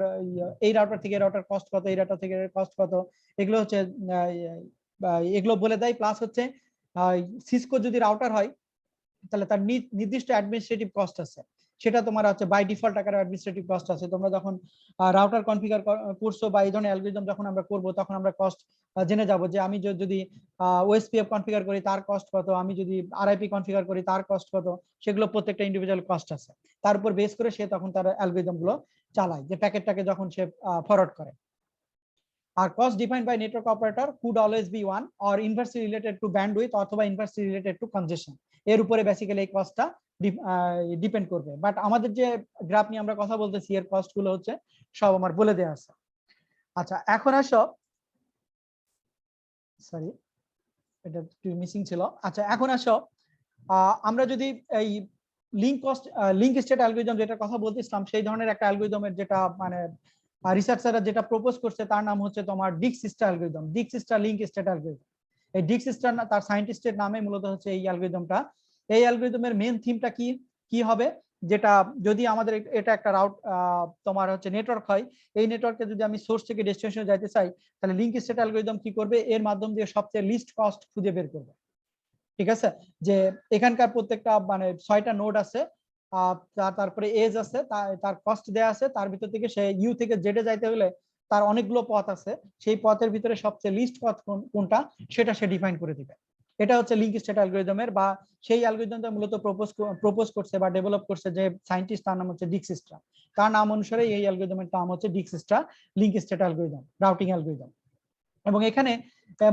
এই রাউটার থেকে রাউটার কস্ট কত, এই রাউটার থেকে কস্ট কত, এগুলো হচ্ছে এগুলো বলে দেয়। প্লাস হচ্ছে সিসকো যদি রাউটার হয়, তাহলে তার নির্দিষ্ট অ্যাডমিনিস্ট্রেটিভ কস্ট আছে, সেটা তোমার হচ্ছে বাই ডিফল্ট আকারে অ্যাডমিনিস্ট্রেটিভ কস্ট আছে। তোমরা যখন রাউটার কনফিগার করছো বা এই ধরনের অ্যালগরিদম যখন আমরা করব, তখন আমরা কস্ট জেনে যাব, যে আমি যদি ওএসপিএফ কনফিগার করি তার কস্ট কত, আমি যদি আরআইপি কনফিগার করি তার কস্ট কত, সেগুলো প্রত্যেকটা ইন্ডিভিজুয়াল কস্ট আছে। তার উপর বেস করে সে তখন তার অ্যালগরিদম গুলো চালায়, যে প্যাকেটটাকে যখন সে ফরওয়ার্ড করে। আর cost defined by network operator could always be one or inversely related to bandwidth অথবা inversely related to congestion, এর উপরে বেসিক্যালি এই কস্টটা ডিপেন্ড করবে। বাট আমাদের যে গ্রাফ নিয়ে আমরা কথা বলতেছি, এর কস্ট গুলো হচ্ছে সব আমার বলে দেওয়া আছে। আচ্ছা, এখন আসো, সরি এটা একটু মিসিং ছিল। আচ্ছা, এখন আসো আমরা যদি এই লিঙ্ক স্টেট অ্যালগরিদম যেটা কথা বলতেছিলাম, সেই ধরনের একটা অ্যালগরিদমের যেটা মানে রিসার্চাররা যেটা প্রপোজ করছে, তার নাম হচ্ছে তোমার ডিক্সিস্টা অ্যালগরিদম, ডিক্সিস্টা লিঙ্ক স্টেট অ্যালগরিদম। এই ডিক্সিস্টা তার সায়েন্টিস্টের নামে মূলত হচ্ছে এই অ্যালগরিদমটা। এই অ্যালগরিদমের মেন থিমটা কি হবে, যেটা যদি আমাদের এটা একটা রাউট তোমার হচ্ছে নেটওয়ার্ক হয়, এই নেটওয়ার্কে যদি আমি সোর্স থেকে ডেস্টিনেশনে যাইতে চাই, তাহলে লিঙ্ক স্টেট অ্যালগরিদম কি করবে, এর মাধ্যম দিয়ে সবচেয়ে লিস্ট কস্ট খুঁজে বের করবে, ঠিক আছে। যে এখানকার প্রত্যেকটা মানে 6টা নোড আছে, তারপরে এজ আছে, তার কস্ট দেয়া আছে, তার ভিতর থেকে সে ইউ থেকে জেডে যাইতে হলে তার অনেকগুলো পথ আছে, সেই পথের ভিতরে সবচেয়ে লিস্ট পথ কোনটা সেটা সে ডিফাইন করে দিবে। এটা হচ্ছে লিঙ্ক স্টেট অ্যালগরিদমের, বা সেই অ্যালগরিদমটা মূলত প্রপোজ করছে বা ডেভেলপ করছে যে সায়েন্টিস্ট, তার নাম হচ্ছে ডিক্সিস্টা। তার নাম অনুসারে এই অ্যালগরিদমের নাম হচ্ছে Dijkstra link state algorithm, routing algorithm. এবং এখানে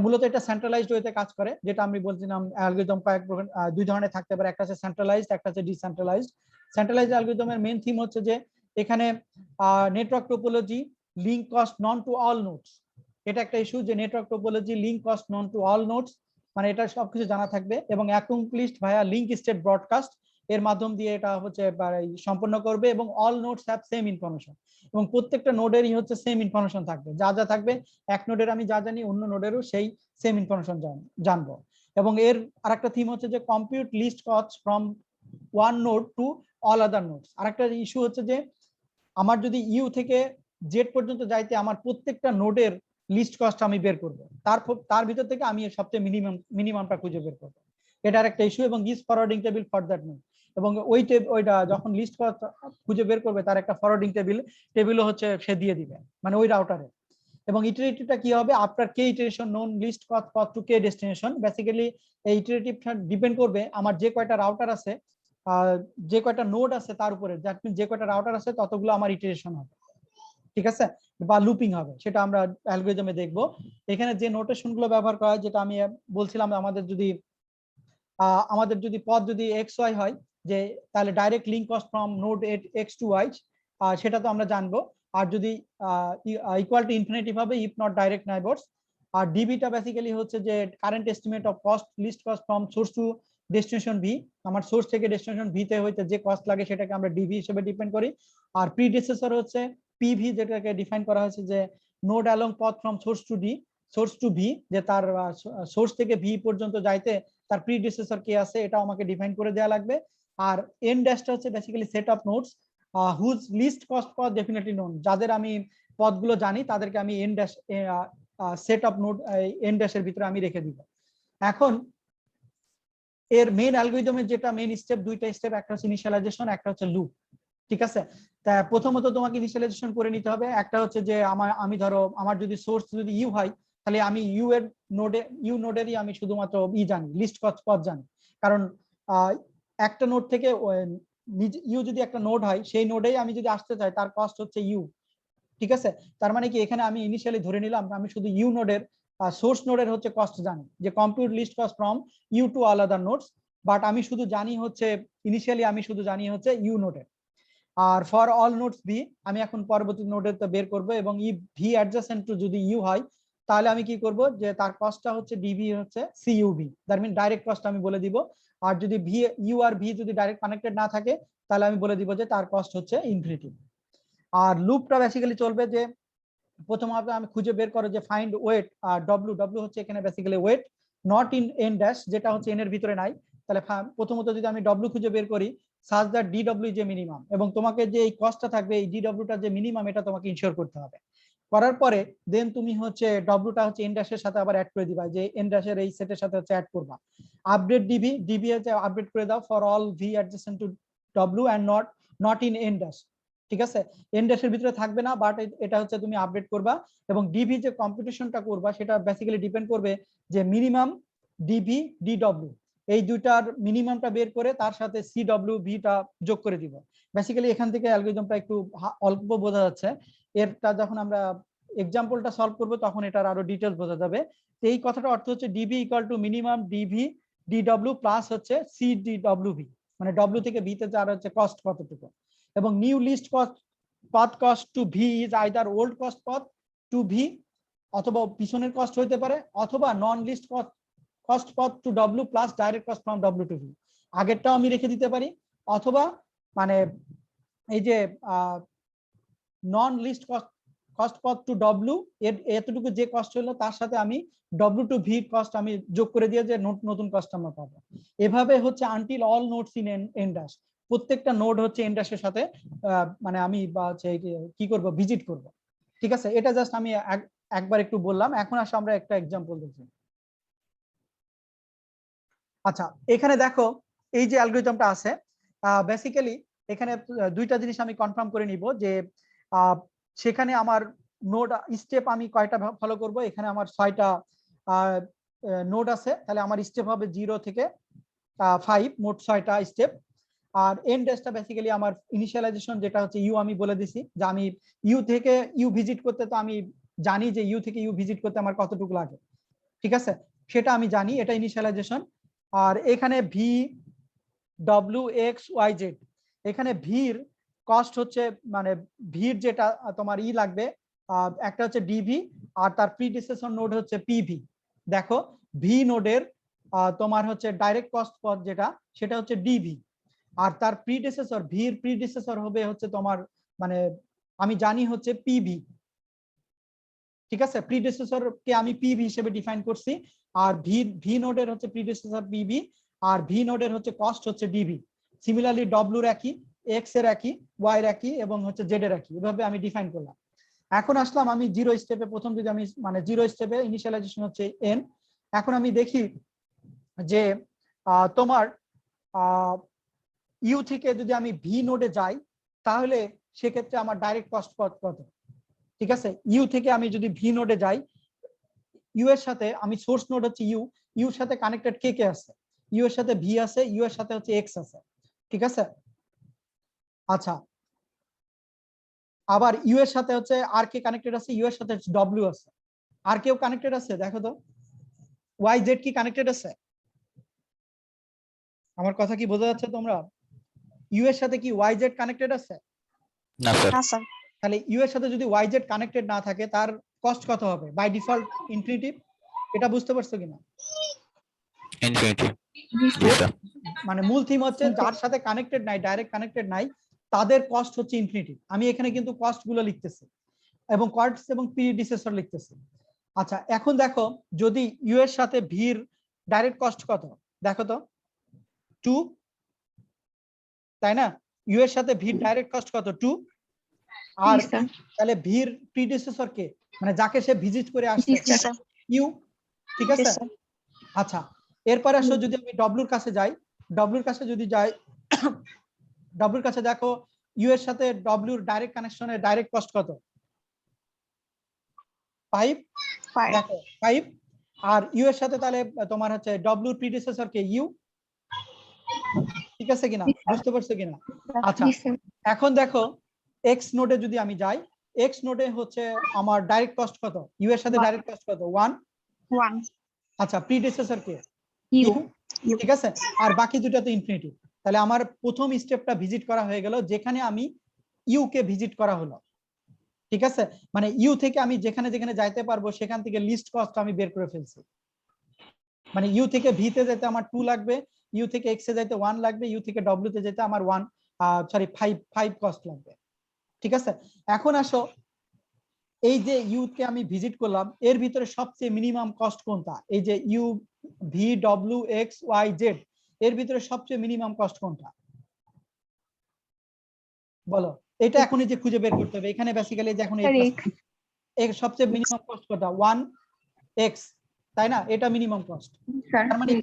মূলত এটা সেন্ট্রালাইজড ওয়েতে কাজ করে, যেটা আমি বলছিলাম অ্যালগরিদম দুই ধরনের থাকতে পারে, একটা হচ্ছে সেন্ট্রালাইজড, একটা হচ্ছে ডিসেন্ট্রালাইজড। সেন্ট্রালাইজড অ্যালগরিদমের মেইন থিম হচ্ছে যে এখানে network topology link cost known to all nodes, এটা একটা ইস্যু, যে network topology link cost known to all nodes, মানে এটা সবকিছু জানা থাকবে। এবং অ্যাকমপ্লিশড ভায়া লিঙ্ক স্টেট ব্রডকাস্ট, এর মাধ্যম দিয়ে এটা হচ্ছে সম্পন্ন করবে। এবং all nodes have same information, এবং প্রত্যেকটা নোডেরই হচ্ছে সেম ইনফরমেশন থাকবে, যা যা থাকবে এক নোডের আমি যা জানি, অন্য নোডেরও সেই সেম ইনফরমেশন জানবো। এবং এর আরেকটা থিম হচ্ছে যে compute least cost from one node to all other nodes. আরেকটা ইস্যু হচ্ছে যে আমার যদি ইউ থেকে জেড পর্যন্ত যাইতে আমার প্রত্যেকটা নোডের লিস্ট কস্ট আমি বের করব, তার ভিতর থেকে আমি সবচেয়ে মিনিমামটা খুঁজে বের করবো, এটা আরেকটা ইস্যু। এবং is forwarding table for that node, এবং ওইটা যখন লিস্ট কস্ট খুঁজে বের করবে, তার একটা ফরওয়ার্ডিং টেবিলও হচ্ছে সে দিয়ে দিবে, মানে ওই রাউটারে। এবং ইটারেটিভটা কি হবে, আফটার কে ইটারেশন নোন লিস্ট কস্ট পথ টু কে ডেস্টিনেশন। বেসিক্যালি এই ইটারেটিভটা ডিপেন্ড করবে আমার যে কয়টা রাউটার আছে, যে কয়টা নোড আছে তার উপরে, যে কয়টা রাউটার আছে ততগুলো আমার ইটারেশন হবে, ঠিক আছে, বা লুপিং হবে, সেটা আমরা অ্যালগরিদমে দেখব। এখানে যে নোটেশন গুলো ব্যবহার করা হয়, যেটা আমি বলছিলাম, আমাদের যদি আমাদের যদি পথ যদি এক্স ওয়াই হয়, যে তাহলে direct link cost from node X to Y, সেটা তো আমরা জানবো। আর যদি ইকুয়াল টু ইনফিনিটিভ হবে ইফ নট ডাইরেক্ট নাইবারস। আর ডিবিটা বেসিক্যালি হচ্ছে যে current estimate of cost, least cost from source to destination V. আমার সোর্স থেকে ডেস্টিনেশন ভি তে হইতে যে কস্ট লাগে সেটাকে আমরা ডিভি হিসেবে ডিপেন্ড করি। আর প্রিডিসেসর হচ্ছে পিভি, যেটাকে ডিফাইন করা হয়েছে যে নোড অ্যালং পথ ফ্রম সোর্স টু ভি, যে তার সোর্স থেকে ভি পর্যন্ত যাইতে তার প্রিডিসেসর কে আছে এটা আমাকে ডিফাইন করে দেওয়া লাগবে। আর এন ড্যাশটা হচ্ছে basically set of nodes whose least cost পথ ডেফিনেটলি নোন। যাদের আমি পথগুলো জানি তাদেরকে আমি N dash set of node N ড্যাশের ভিতরে আমি রেখে দিব। এখন এর মেইন অ্যালগরিদমের যেটা মেইন স্টেপ, দুইটা স্টেপ, একটা হচ্ছে ইনিশিয়ালাইজেশন, একটা হচ্ছে লুপ। ঠিক আছে, তা প্রথমত তোমাকে ইনিশিয়ালাইজেশন করে নিতে হবে। একটা হচ্ছে যে আমি ধরো আমার যদি সোর্স যদি ইউ হয়, তাহলে আমি ইউ এর নোডেরই আমি শুধুমাত্র জানি, লিস্ট কস্ট পথ জানি। কারণ একটা নোড থেকে ইউ যদি একটা নোড হয়, সেই নোডেই আমি যদি আসতে চাই তার কস্ট হচ্ছে ইউ। ঠিক আছে, তার মানে কি এখানে আমি ইনিশিয়ালি ধরে নিলাম আমি শুধু ইউ নোডের সোর্স নোডের হচ্ছে কস্ট জানি, যে compute least cost from U to all other nodes. But আমি শুধু জানি হচ্ছে ইনিশিয়ালি আমি শুধু জানি হচ্ছে ইউ নোডের। আর ফর অল নোডস ভি আমি এখন পরবর্তী নোডের তো বের করব, এবং ই ভি অ্যাডজাসেন্ট টু যদি ইউ হয় তাহলে আমি কি করব, যে তার কস্টটা হচ্ছে ডিভি হচ্ছে সিইউভি, দ্যাট মিন ডাইরেক্ট কস্ট আমি বলে দিব। আর যদি ভি ইউ আর ভি যদি ডাইরেক্ট কানেক্টেড না থাকে তাহলে আমি বলে দিব যে তার কস্ট হচ্ছে ইনফিনিটি। আর লুপটা বেসিক্যালি চলবে যে প্রথমত আমি খুঁজে বের করো যে ফাইন্ড ওয়েট, আর ডব্লিউ হচ্ছে এখানে basically weight, not in N dash, যেটা হচ্ছে এন এর ভিতরে নাই। তাহলে প্রথমত যদি আমি ডব্লিউ খুঁজে বের করি, সার্চ দ্যাট ডিডব্লিউ যে মিনিমাম, এবং তোমাকে যে এই কস্টটা থাকবে এই ডিডব্লিউটা যে মিনিমাম এটা তোমাকে ইনশিওর করতে হবে। করার পরে দেন তুমি হচ্ছে ডব্লিউটা হচ্ছে এন ড্যাশের সাথে আবার অ্যাড করে দিবা, যে এন ড্যাশের এই সেটের সাথে হচ্ছে অ্যাড করবা। আপডেট ডিবি হচ্ছে আপডেট করে দাও for all V adjacent to W and not in N dash. ঠিক আছে, এন ড্যাশের ভিতরে থাকবে না, বাট এটা হচ্ছে তুমি আপডেট করবা। এবং ডিভি যে কম্পিটিশনটা করবা সেটা বেসিক্যালি ডিপেন্ড করবে যে মিনিমাম ডিভি ডিডব্লিউ, এই দুইটার মিনিমামটা বের করে তার সাথে সিডব্লিউ ভিটা যোগ করে দিব। বেসিক্যালি এখান থেকে অ্যালগরিদমটা একটু অল্প বোঝা যাচ্ছে, এরটা যখন আমরা এক্সাম্পলটা সলভ করব তখন এটার আরো ডিটেলস বোঝা যাবে। তো এই কথাটা অর্থ হচ্ছে D V equal to minimum D V D W plus হচ্ছে সিডিডব্লিউ ভি, মানে ডব্লিউ থেকে ভিতে যার হচ্ছে কস্ট কতটুকু। এবং new least cost path cost to V is either old cost path to V, অথবা পিছনের কস্ট হইতে পারে, অথবা non least cost path to W plus direct cost from W to V, আগেরটাও আমি রেখে দিতে পারি। অথবা মানে এই যে non least cost path to W এর এতটুকু যে কস্ট হলো তার সাথে আমি ডব্লিউ টু ভি কস্ট আমি যোগ করে দিয়ে যে নতুন কস্ট আমরা পাবো। এভাবে হচ্ছে until all nodes in N dash, প্রত্যেকটা নোড হচ্ছে এন ড্যাশের সাথে মানে আমি কি করব, ভিজিট করব। ঠিক আছে, এটা জাস্ট আমি একবার একটু বললাম। এখন আসলে আমরা একটা এক্সাম্পল দেখি। আচ্ছা, এখানে দেখো এই যে অ্যালগরিদমটা আছে, বেসিক্যালি এখানে দুইটা জিনিস আমি কনফার্ম করে নিব, যে সেখানে আমার নোড স্টেপ আমি কয়টা ফলো করব। এখানে আমার 6টা নোড আছে, তাহলে আমার স্টেপ হবে 0 থেকে 5, মোট 6টা স্টেপ। আর এন ড্যাশটা বেসিক্যালি আমার ইনিশিয়ালাইজেশন, যেটা হচ্ছে ইউ আমি বলে দিছি, যে আমি ইউ থেকে ইউ ভিজিট করতে, তো আমি জানি যে ইউ থেকে ইউ ভিজিট করতে আমার কতটুকু লাগে। ঠিক আছে, সেটা আমি জানি, এটা ইনিশিয়ালাইজেশন। আর এখানে V W X Y Z, এখানে ভির কস্ট হচ্ছে মানে ভির যেটা তোমার লাগবে, একটা হচ্ছে ডিভি, আর তার প্রিডিসেসর নোড হচ্ছে পিভি। দেখো ভি নোডের তোমার হচ্ছে ডাইরেক্ট কস্ট পথ যেটা, সেটা হচ্ছে ডিভি, আর তার প্রিডিসেসর ভির প্রিডিসেসর হবে হচ্ছে তোমার মানে আমি জানি হচ্ছে পিভি। ঠিক আছে, প্রিডিসেসর কে আমি পিভি হিসেবে ডিফাইন করছি, আর ভি নোডের হচ্ছে প্রিডিসেসর পিভি, আর ভি নোডের হচ্ছে কস্ট হচ্ছে ডিভি। সিমিলারলি ডব্লিউর একই, এক্স এর একই, ওয়াই এর একই, এবং হচ্ছে জেড এর একই, এভাবে আমি ডিফাইন করলাম। এখন আসলাম আমি 0 স্টেপে, প্রথম যদি আমি মানে 0 স্টেপে ইনিশিয়ালাইজেশন হচ্ছে এন। এখন আমি দেখি যে তোমার ইউ থেকে যদি আমি ভি নোডে যাই তাহলে সেক্ষেত্রে আমার ডাইরেক্ট কস্ট কত। ঠিক আছে, ইউ থেকে আমি যদি ভি নোডে যাই, ইউ এর সাথে আমি সোর্স নোড হচ্ছে ইউ, ইউ এর সাথে কানেক্টেড কে কে আছে, ইউ এর সাথে ভি আছে, ইউ এর সাথে হচ্ছে এক্স আছে। ঠিক আছে, আচ্ছা আবার ইউ এর সাথে হচ্ছে আর কে কানেক্টেড আছে, ইউ এর সাথে ডব্লিউ আছে, আর কেউ কানেক্টেড আছে দেখো তো, ওয়াই জেড কি কানেক্টেড আছে? আমার কথা কি বোঝা যাচ্ছে তোমরা? ইউ এর সাথে কি ওয়াই জেড কানেক্টেড আছে? না স্যার। না স্যার। তাহলে ইউ এর সাথে যদি ওয়াই জেড কানেক্টেড না থাকে তার কস্ট কত হবে? By default infinitive. এটা বুঝতে পারছো কিনা? ইনফিনিটি। জি স্যার। মানে মূল থিম হচ্ছে যার সাথে কানেক্টেড নাই, ডাইরেক্ট কানেক্টেড নাই, তাদের কস্ট হচ্ছে ইনফিনিটিভ। আমি এখানে কিন্তু কস্ট গুলো লিখতেছি এবং কস্ট এবং প্রিডিসেসর লিখতেছি। আচ্ছা, এখন দেখো যদি ইউ এর সাথে ভির ডাইরেক্ট কস্ট কত দেখো তো, 2, তাই না? ইউ এর সাথে ভির ডাইরেক্ট কস্ট কত? 2। আর তাহলে ভির প্রিডিসেসর কে, মানে যাকে সে ভিজিট করে আসছে, ইউ। ঠিক আছে। আচ্ছা, এরপরে আসো যদি আমি ডব্লিউর কাছে যাই, ডব্লিউর কাছে যদি যাই, ডব্লিউর কাছে দেখো ইউ এর সাথে ডব্লিউর ডাইরেক্ট কানেকশনের ডাইরেক্ট কস্ট কত? 5। দেখো 5। আর ইউ এর সাথে তাহলে তোমার হচ্ছে ডব্লিউর প্রিডিসেসর কে ইউ। ঠিক আছে কিনা? বুঝতে পারছো কিনা? আচ্ছা, এখন দেখো এক্স নোডে যদি আমি যাই, এক্স নোডে হচ্ছে আমার ডাইরেক্ট কস্ট কত? ইউ এর সাথে ডাইরেক্ট কস্ট কত? 1। আচ্ছা, প্রিডিসেসর কে ইউ। ঠিক আছে। আর বাকি দুটো তো ইনফিনিটি। তাহলে আমার প্রথম স্টেপটা ভিজিট করা হয়ে গেল, যেখানে আমি ইউ কে ভিজিট করা হলো। ঠিক আছে, মানে ইউ থেকে আমি যেখানে যেখানে যাইতে পারবো সেখান থেকে লিস্ট কস্ট আমি বের করে ফেলছি। মানে ইউ থেকে ভি তে যেতে আমার 2 লাগবে, ইউ থেকে এক্স এ যেতে 1 লাগবে, ইউ থেকে ডব্লিউ তে যেতে আমার 5 কস্ট লাগবে। ঠিক আছে। এখন আসো, এই যে ইউ কে আমি ভিজিট করলাম, এর ভিতরে সবচেয়ে মিনিমাম কস্ট কোনটা? এই যে U V W X Y Z, এর ভিতরে সবচেয়ে মিনিমাম কস্ট কোনটা বলো? এটা এখন এই যে খুঁজে বের করতে হবে। এখানে বেসিক্যালি যে এখন এই সবচেয়ে মিনিমাম কস্ট কোনটা? 1 এক্স, তাই না? এটা মিনিমাম কস্ট। তার মানে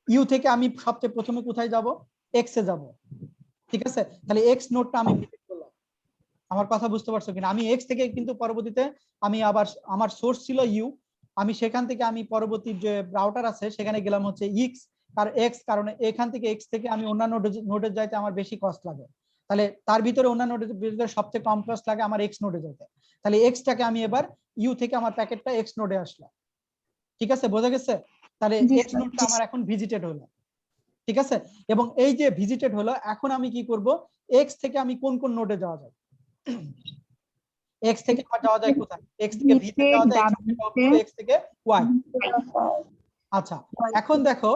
ইউ থেকে আমি সবচেয়ে প্রথমে কোথায় যাব? এক্স এ যাব। ঠিক আছে। তাহলে এক্স নোডটা আমি ভিজিট করলাম। আমার কথা বুঝতে পারছো কিনা? আমি এক্স থেকে কিন্তু পরবর্তীতে আমি আবার, আমার সোর্স ছিল ইউ, আমি সেখান থেকে আমি পরবর্তী যে রাউটার আছে সেখানে গেলাম হচ্ছে এক্স, আর এক্স, কারণ এখান থেকে এক্স থেকে আমি অন্যান্য নোডে যাইতে আমার বেশি কস্ট লাগে। তাহলে তার ভিতরে অন্যান্য নোডের ভিতরে সবচেয়ে কম কস্ট লাগে আমার এক্স নোডে যেতে। তাহলে এক্সটাকে আমি এবার ইউ থেকে আমার প্যাকেটটা এক্স নোডে আসলো। ঠিক আছে, বোঝা গেছে? তাহলে এক্স নোডটা আমার এখন ভিজিটেড হলো। ঠিক আছে। এবং এই যে ভিজিটেড হলো, এখন আমি কি করব? এক্স থেকে আমি কোন কোন নোডে যাওয়া যায়? এক্স থেকে আমার যাওয়া যায় কোথায়? এক্স থেকে ভি তে যাওয়া যায়, এক্স থেকে ওয়াই। আচ্ছা, এখন দেখো,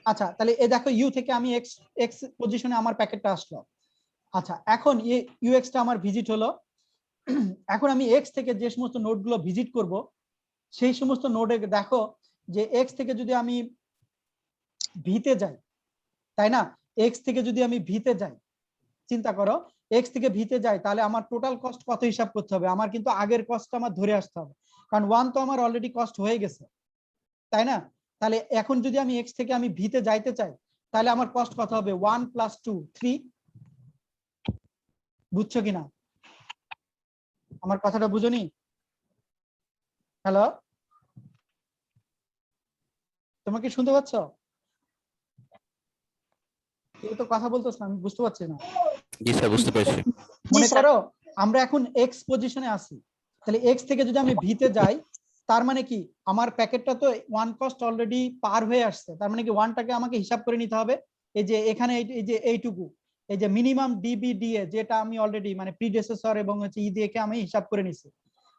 আচ্ছা তাহলে এই দেখো ইউ থেকে আমি এক্স এক্স পজিশনে আমার প্যাকেটটা আসলো। আচ্ছা, এখন ইউএক্স টা আমার ভিজিট হলো। এখন আমি এক্স থেকে যে সমস্ত নোডগুলো ভিজিট করব, সেই সমস্ত নোডে দেখো যে এক্স থেকে যদি আমি ভিতে যাই, তাই না? এক্স থেকে যদি আমি ভিতে যাই, চিন্তা করো, এক্স থেকে ভিতে যাই, তাহলে আমার টোটাল কস্ট কত হিসাব করতে হবে? আমার কিন্তু আগের কস্টটা আমার ধরে আসতে হবে, কারণ 1 তো আমার অলরেডি কস্ট হয়ে গেছে, তাই না? তাহলে এখন যদি আমি এক্স থেকে আমি ভিতে যাইতে চাই, তাহলে আমার কস্ট কত হবে? 1 + 2 3। বুঝছো কিনা? আমার কথাটা বুঝোনি? হ্যালো, তোমরা কি শুনতে পাচ্ছ? কেউ তো কথা বলতেছ না, আমি বুঝতে পারছি না। জি স্যার, বুঝতে পেরেছি। মনে করো আমরা এখন এক্স পজিশনে আছি, তাহলে এক্স থেকে যদি আমি ভিতে যাই, তার মানে কি আমার প্যাকেটটা তো 1 কস্ট অলরেডি পার হয়ে আসছে, তার মানে কি 1টাকে আমাকে হিসাব করে নিতে হবে। এই যে এখানে এই যে এইটুকু, এই যে মিনিমাম ডিবিডিএ, যেটা আমি অলরেডি মানে প্রিডেসেসর এবং হচ্ছে ই দিয়ে আমি হিসাব করে নিছি।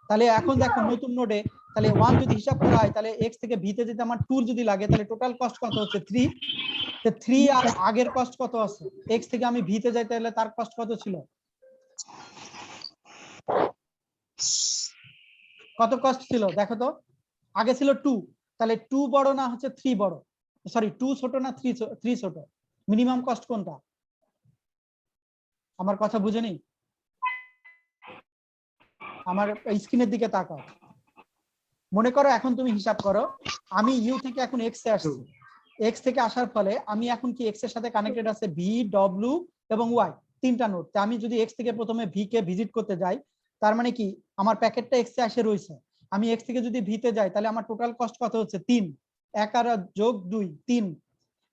তাহলে এখন দেখো নতুন নোডে, তাহলে 1 যদি হিসাব করা হয়, তাহলে এক্স থেকে ভিতে যেতে আমার 2 যদি লাগে, তাহলে টোটাল কস্ট কত হচ্ছে? 3। 3 আর আগের কস্ট কত আছে? এক্স থেকে আমি ভিতে যাইতে হলে তার কস্ট কত ছিল? কত কস্ট ছিল দেখো তো? আগে ছিল 2, তাহলে 2 বড় না হচ্ছে 3 বড়? সরি, 2 ছোট না 3 ছোট? মিনিমাম কস্ট কোনটা? আমার কথা বুঝেনি? আমার স্ক্রিনের দিকে তাকাও। মনে করো এখন তুমি হিসাব করো, আমি ইউ থেকে এখন এক্স এ আসছি, এক্স থেকে আসার ফলে আমি এখন কি এক্স এর সাথে কানেক্টেড আছে ভি, ডব্লিউ এবং ওয়াই, 3টা নোড। আমি যদি এক্স থেকে প্রথমে ভি কে ভিজিট করতে যাই, তার মানে কি আমার প্যাকেটটা এক্স এ আসে রয়েছে। আমি এক্স থেকে যদি ভি তে যাই, তাহলে আমার টোটাল কস্ট কত হচ্ছে? 3। 1 আর 2 + 2 3।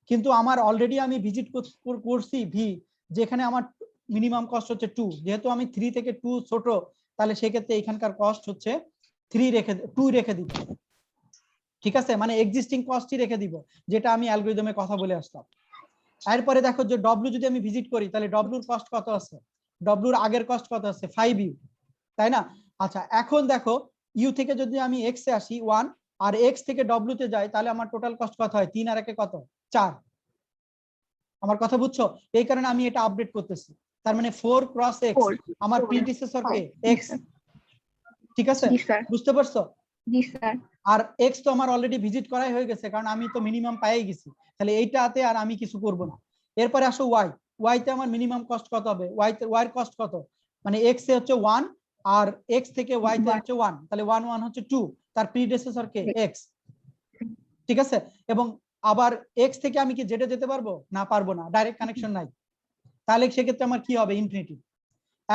কিন্তু আমার অলরেডি আমি ভিজিট করছি ভি, যেখানে আমার মিনিমাম কস্ট হচ্ছে 2। যেহেতু আমি 3 থেকে 2 ছোট, তাহলে সেক্ষেত্রে এখানকার কস্ট হচ্ছে 2 রেখে দিতে। ঠিক আছে, মানে এক্সিস্টিং কস্টই রেখে দিব, যেটা আমি অ্যালগরিদমে কথা বলে আসলাম। এরপরে দেখো যে ডব্লিউ যদি আমি ভিজিট করি, তাহলে ডব্লিউর কস্ট কত আছে, ডব্লিউর আগের কস্ট কত আছে 5u, তাই না? আচ্ছা এখন দেখো ইউ থেকে যদি আমি এক্স এ আসি 1, আর এক্স থেকে ডব্লিউ তে যাই, তাহলে আমার টোটাল কস্ট কত হয়, 3 আর 1 কত 4। আমার কথা বুঝছো? এই কারণে আমি এটা আপডেট করতেছি। তার মানে 4 ক্রস এক্স, আমার প্রিডিসেসর কে এক্স, ঠিক আছে? বুঝতে পারছো? জি স্যার। আর এক্স তো আমার অলরেডি ভিজিট করাই হয়ে গেছে, কারণ আমি তো মিনিমাম পাইয়ে গেছি, তাহলে এইটাতে আর আমি কিছু করব না। এরপরে আসো ওয়াই, ওয়াই তে আমার মিনিমাম কস্ট কত হবে, ওয়াই তে ওয়াই এর কস্ট কত, মানে এক্স এ হচ্ছে 1, আর এক্স থেকে ওয়াই তে হচ্ছে 1, তাহলে 1 1 হচ্ছে 2, তার প্রিডেসেসর কে এক্স, ঠিক আছে? এবং আবার এক্স থেকে আমি কি জেডে যেতে পারবো না, পারবো না, ডাইরেক্ট কানেকশন নাই, তাহলে সেক্ষেত্রে আমার কি হবে, ইনফিনিটি।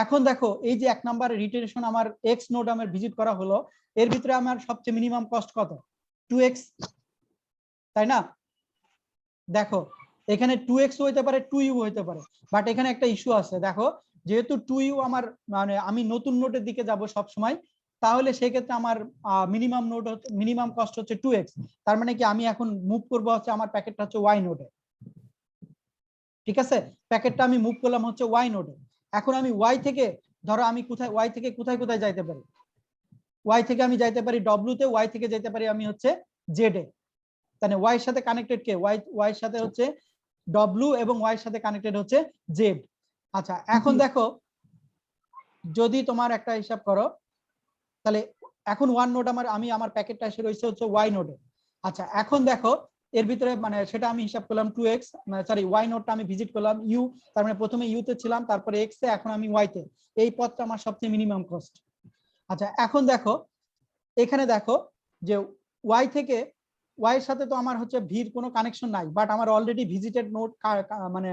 এখন দেখো এই যে 1 নাম্বার রিটারেশন আমার এক্স নোড আমার ভিজিট করা হলো, এর ভিতরে আমার সবচেয়ে মিনিমাম কস্ট কত, 2x, তাই না? দেখো এখানে 2x হইতে পারে 2u হইতে পারে, বাট এখানে একটা ইস্যু আছে। দেখো যেহেতু 2u আমার মানে আমি নতুন নোডের দিকে যাব সব সময়, তাহলে সেই ক্ষেত্রে আমার মিনিমাম নোড মিনিমাম কস্ট হচ্ছে 2x। তার মানে কি আমি এখন মুভ করব হচ্ছে আমার প্যাকেটটা হচ্ছে y নোডে, ঠিক আছে? প্যাকেটটা আমি মুভ করলাম হচ্ছে y নোডে। এখন আমি y থেকে, ধরো আমি কোথায় y থেকে কোথায় কোথায় যাইতে পারি, y থেকে আমি যাইতে পারি w তে, y থেকে যাইতে পারি আমি হচ্ছে z এ, তাহলে y এর সাথে কানেক্টেড কে, y এর সাথে হচ্ছে w, এবং y এর সাথে কানেক্টেড হচ্ছে z। আচ্ছা এখন দেখো যদি তোমার একটা হিসাব করো, তাহলে এখন ওয়ান নোড আমি আমার প্যাকেটটা এসে রয়েছে হচ্ছে y নোডে। আচ্ছা এখন দেখো এর ভিতরে মানে সেটা আমি হিসাব করলাম 2x, সরি y নোডটা আমি ভিজিট করলাম u, তার মানে প্রথমে u তে ছিলাম, তারপরে x এ, এখন আমি y তে, এই পথটা আমার সবচেয়ে মিনিমাম কস্ট। আচ্ছা এখন দেখো এখানে দেখো যে y থেকে, y এর সাথে তো আমার হচ্ছে ভির কোনো কানেকশন নাই, বাট আমার অলরেডি ভিজিটেড নোড, মানে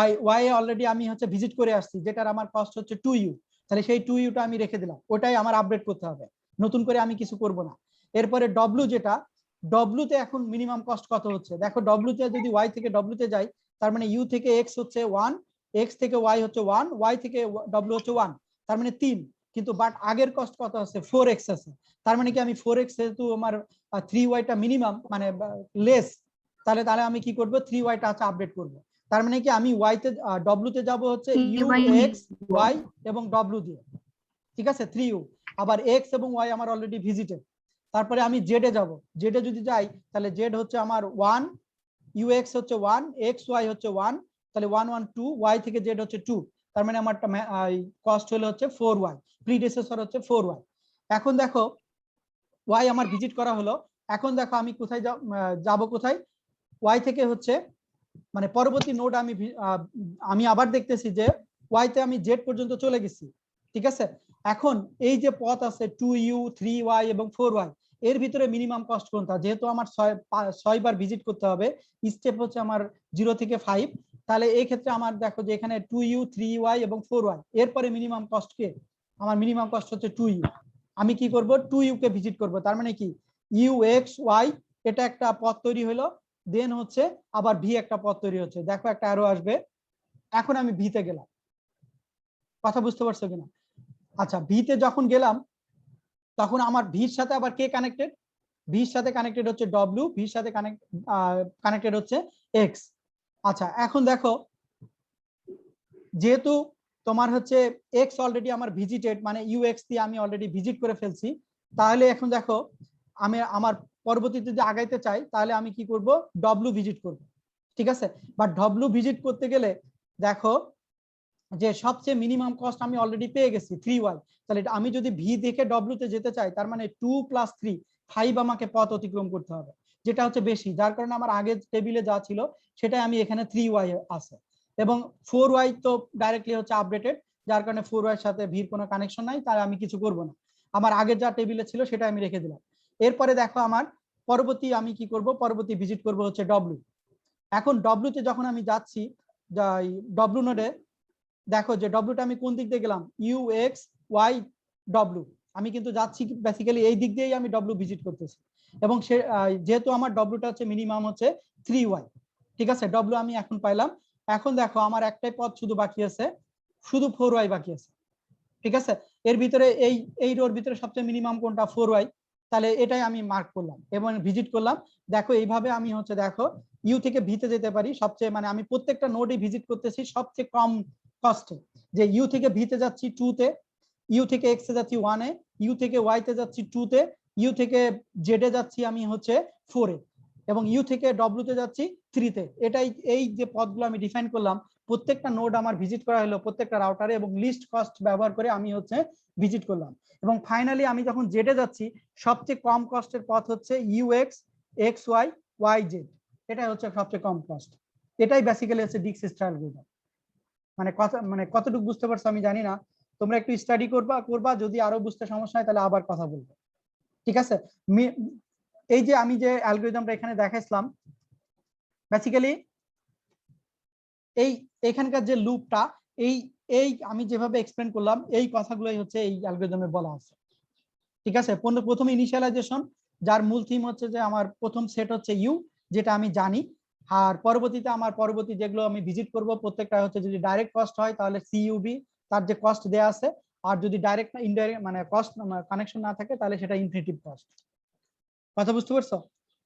y এ অলরেডি আমি হচ্ছে ভিজিট করে আসছি, যেটার আমার কস্ট হচ্ছে 2u, তাহলে সেই 2u টা আমি রেখে দিলাম, ওটাই আমার আপডেট করতে হবে, নতুন করে আমি কিছু করব না। এরপরে w, যেটা w তে এখন মিনিমাম কস্ট কত হচ্ছে, দেখো w তে যদি y থেকে w তে যাই, তার মানে u থেকে x হচ্ছে 1, x থেকে y হচ্ছে 1, y থেকে w হচ্ছে 1, তার মানে 3, কিন্তু বাট আগের কস্ট কত আছে 4x আছে, তার মানে কি আমি 4x যেহেতু আমার 3y টা মিনিমাম মানে লেস, তাহলে তাহলে আমি কি করব 3y টা আছে আপডেট করব। তার মানে কি আমি y তে w তে যাব হচ্ছে u x y এবং w দিয়ে, ঠিক আছে 3u, আবার x এবং y আমার অলরেডি ভিজিটেড। তারপরে আমি z এ যাব, z এ যদি যাই তাহলে z হচ্ছে আমার 1, ux হচ্ছে 1, xy হচ্ছে 1, তাহলে 1 1 2, y থেকে z হচ্ছে 2, তার মানে আমার কস্ট হলো হচ্ছে 4y, প্রিডেসেসর হচ্ছে 4y। এখন দেখো y আমার ভিজিট করা হলো, এখন দেখো আমি কোথায় যাব, কোথায় y থেকে হচ্ছে মানে পরবর্তী নোড আমি আবার দেখতেছি যে y তে আমি z পর্যন্ত চলে গেছি, ঠিক আছে? এখন এই যে পথ আছে 2u 3y এবং 4y, এর ভিতরে মিনিমাম কস্ট কোনটা, যেহেতু আমার 6 বার ভিজিট করতে হবে, স্টেপ হচ্ছে আমার 0 থেকে 5, তাহলে এই ক্ষেত্রে আমার দেখো যে এখানে 2u 3y এবং 4y, এরপরে মিনিমাম কস্ট কে, আমার মিনিমাম কস্ট হচ্ছে 2u, আমি কি করব 2u কে ভিজিট করব, তার মানে কি u x y, এটা একটা পথ তৈরি হলো, দেন হচ্ছে আবার ভি একটা পথ তৈরি হচ্ছে, দেখো একটা অ্যারো আসবে, এখন আমি ভিতে গেলাম, কথা বুঝতে পারছো কিনা? আচ্ছা ভিতে যখন গেলাম, তখন আমার ভির সাথে আবার কে কানেক্টেড, ভির সাথে কানেক্টেড হচ্ছে ডব্লিউ, ভির সাথে কানেক্টেড হচ্ছে এক্স। আচ্ছা এখন দেখো যেহেতু তোমার হচ্ছে এক্স অলরেডি আমার ভিজিটেড, মানে ইউএক্স দিয়ে আমি অলরেডি ভিজিট করে ফেলছি, তাহলে এখন দেখো আমি আমার পরবর্তীতে যদি আগাইতে চাই, তাহলে আমি কি করব ডব্লিউ ভিজিট করব, ঠিক আছে? বাট ডব্লিউ ভিজিট করতে গেলে দেখো যে সবচেয়ে মিনিমাম কস্ট আমি অলরেডি পেয়ে গেছি 3y, তাহলে আমি যদি ভি দেখে ডব্লিউ তে যেতে চাই, তার মানে 2 + 3 5 আমাকে পথ অতিক্রম করতে হবে, যেটা হচ্ছে বেশি, যার কারণে আমার আগের টেবিলে যা ছিল সেটাই আমি এখানে 3y আছে, এবং 4y তো ডাইরেক্টলি হচ্ছে আপডেটেড, যার কারণে 4y এর সাথে ভির কোনো কানেকশন নাই, তাই আমি কিছু করব না, আমার আগের যা টেবিলে ছিল সেটা আমি রেখে দিলাম। এরপরে দেখো আমার পরবর্তী আমি কি করব, পরবর্তী ভিজিট করব হচ্ছে ডব্লিউ। এখন ডব্লিউ তে যখন আমি যাচ্ছি ডব্লিউ নোডে, দেখো যে ডব্লিউটা আমি কোন দিক দিয়ে গেলাম, ইউ এক্স ওয়াই ডব্লিউ, আমি কিন্তু যাচ্ছি বেসিক্যালি এই দিক দিয়েই আমি ডব্লিউ ভিজিট করতেছি, এবং সে যেহেতু আমার ডব্লিউটা হচ্ছে মিনিমাম হচ্ছে 3y, ঠিক আছে? ডব্লিউ আমি এখন পাইলাম। এখন দেখো আমার একটাই পথ শুধু বাকি আছে, শুধু 4y বাকি আছে, ঠিক আছে? এর ভিতরে এই রোর ভিতরে সবচেয়ে মিনিমাম কোনটা 4y, তাহলে এটাই আমি মার্ক করলাম এবং ভিজিট করলাম। দেখো এইভাবে আমি হচ্ছে দেখো ইউ থেকে ভিতে যেতে পারি সবচেয়ে, মানে আমি প্রত্যেকটা নোডে ভিজিট করতেছি সবচেয়ে কম কস্টে, যে ইউ থেকে ভিতে যাচ্ছি 2 তে, ইউ থেকে এক্স এ যাচ্ছি 1 এ, ইউ থেকে ওয়াই তে যাচ্ছি 2 তে, ইউ থেকে জেড এ যাচ্ছি আমি হচ্ছে 4 এ, এবং ইউ থেকে ডব্লিউ তে যাচ্ছি 3 তে। এটাই এই যে পথগুলো আমি ডিফাইন করলাম, প্রত্যেকটা নোড আমার ভিজিট করা হলো প্রত্যেকটা রাউটারে, এবং লিস্ট কস্ট ব্যবহার করে আমি হচ্ছে ভিজিট করলাম। এবং ফাইনালি আমি যখন জেডে যাচ্ছি সবচেয়ে কম কস্টের পথ হচ্ছে U X X Y Y Z, এটাই হচ্ছে সবচেয়ে কম কস্ট। এটাই বেসিক্যালি হচ্ছে ডিকসিস্টার অ্যালগরিদম। মানে কথা মানে কতটুকু বুঝতে পারছো আমি জানি না, তোমরা একটু স্টাডি করবা যদি আরো বুঝতে সমস্যা হয় তাহলে আবার কথা বলবো, ঠিক আছে? এই যে আমি যে অ্যালগরিদমটা এখানে দেখাইছিলাম বেসিক্যালি এই এখানকার যে লুপটা, এই এই আমি যেভাবে এক্সপ্লেন করলাম এই কথাগুলোই হচ্ছে এই অ্যালগরিদমে বলা আছে, ঠিক আছে? প্রথমে ইনিশিয়ালাইজেশন, যার মূল থিম হচ্ছে যে আমার প্রথম সেট হচ্ছে ইউ, যেটা আমি জানি, আর পরবর্তীতে আমার পরবর্তী যেগুলো আমি ভিজিট করব প্রত্যেকটা হচ্ছে যদি ডাইরেক্ট কস্ট হয় তাহলে সিইউবি, তার যে কস্ট দেয়া আছে, আর যদি ডাইরেক্ট না ইনডাইরেক্ট মানে কস্ট কানেকশন না থাকে তাহলে সেটা ইনফিনিটিভ কস্ট। কথা বুঝতে পারছো?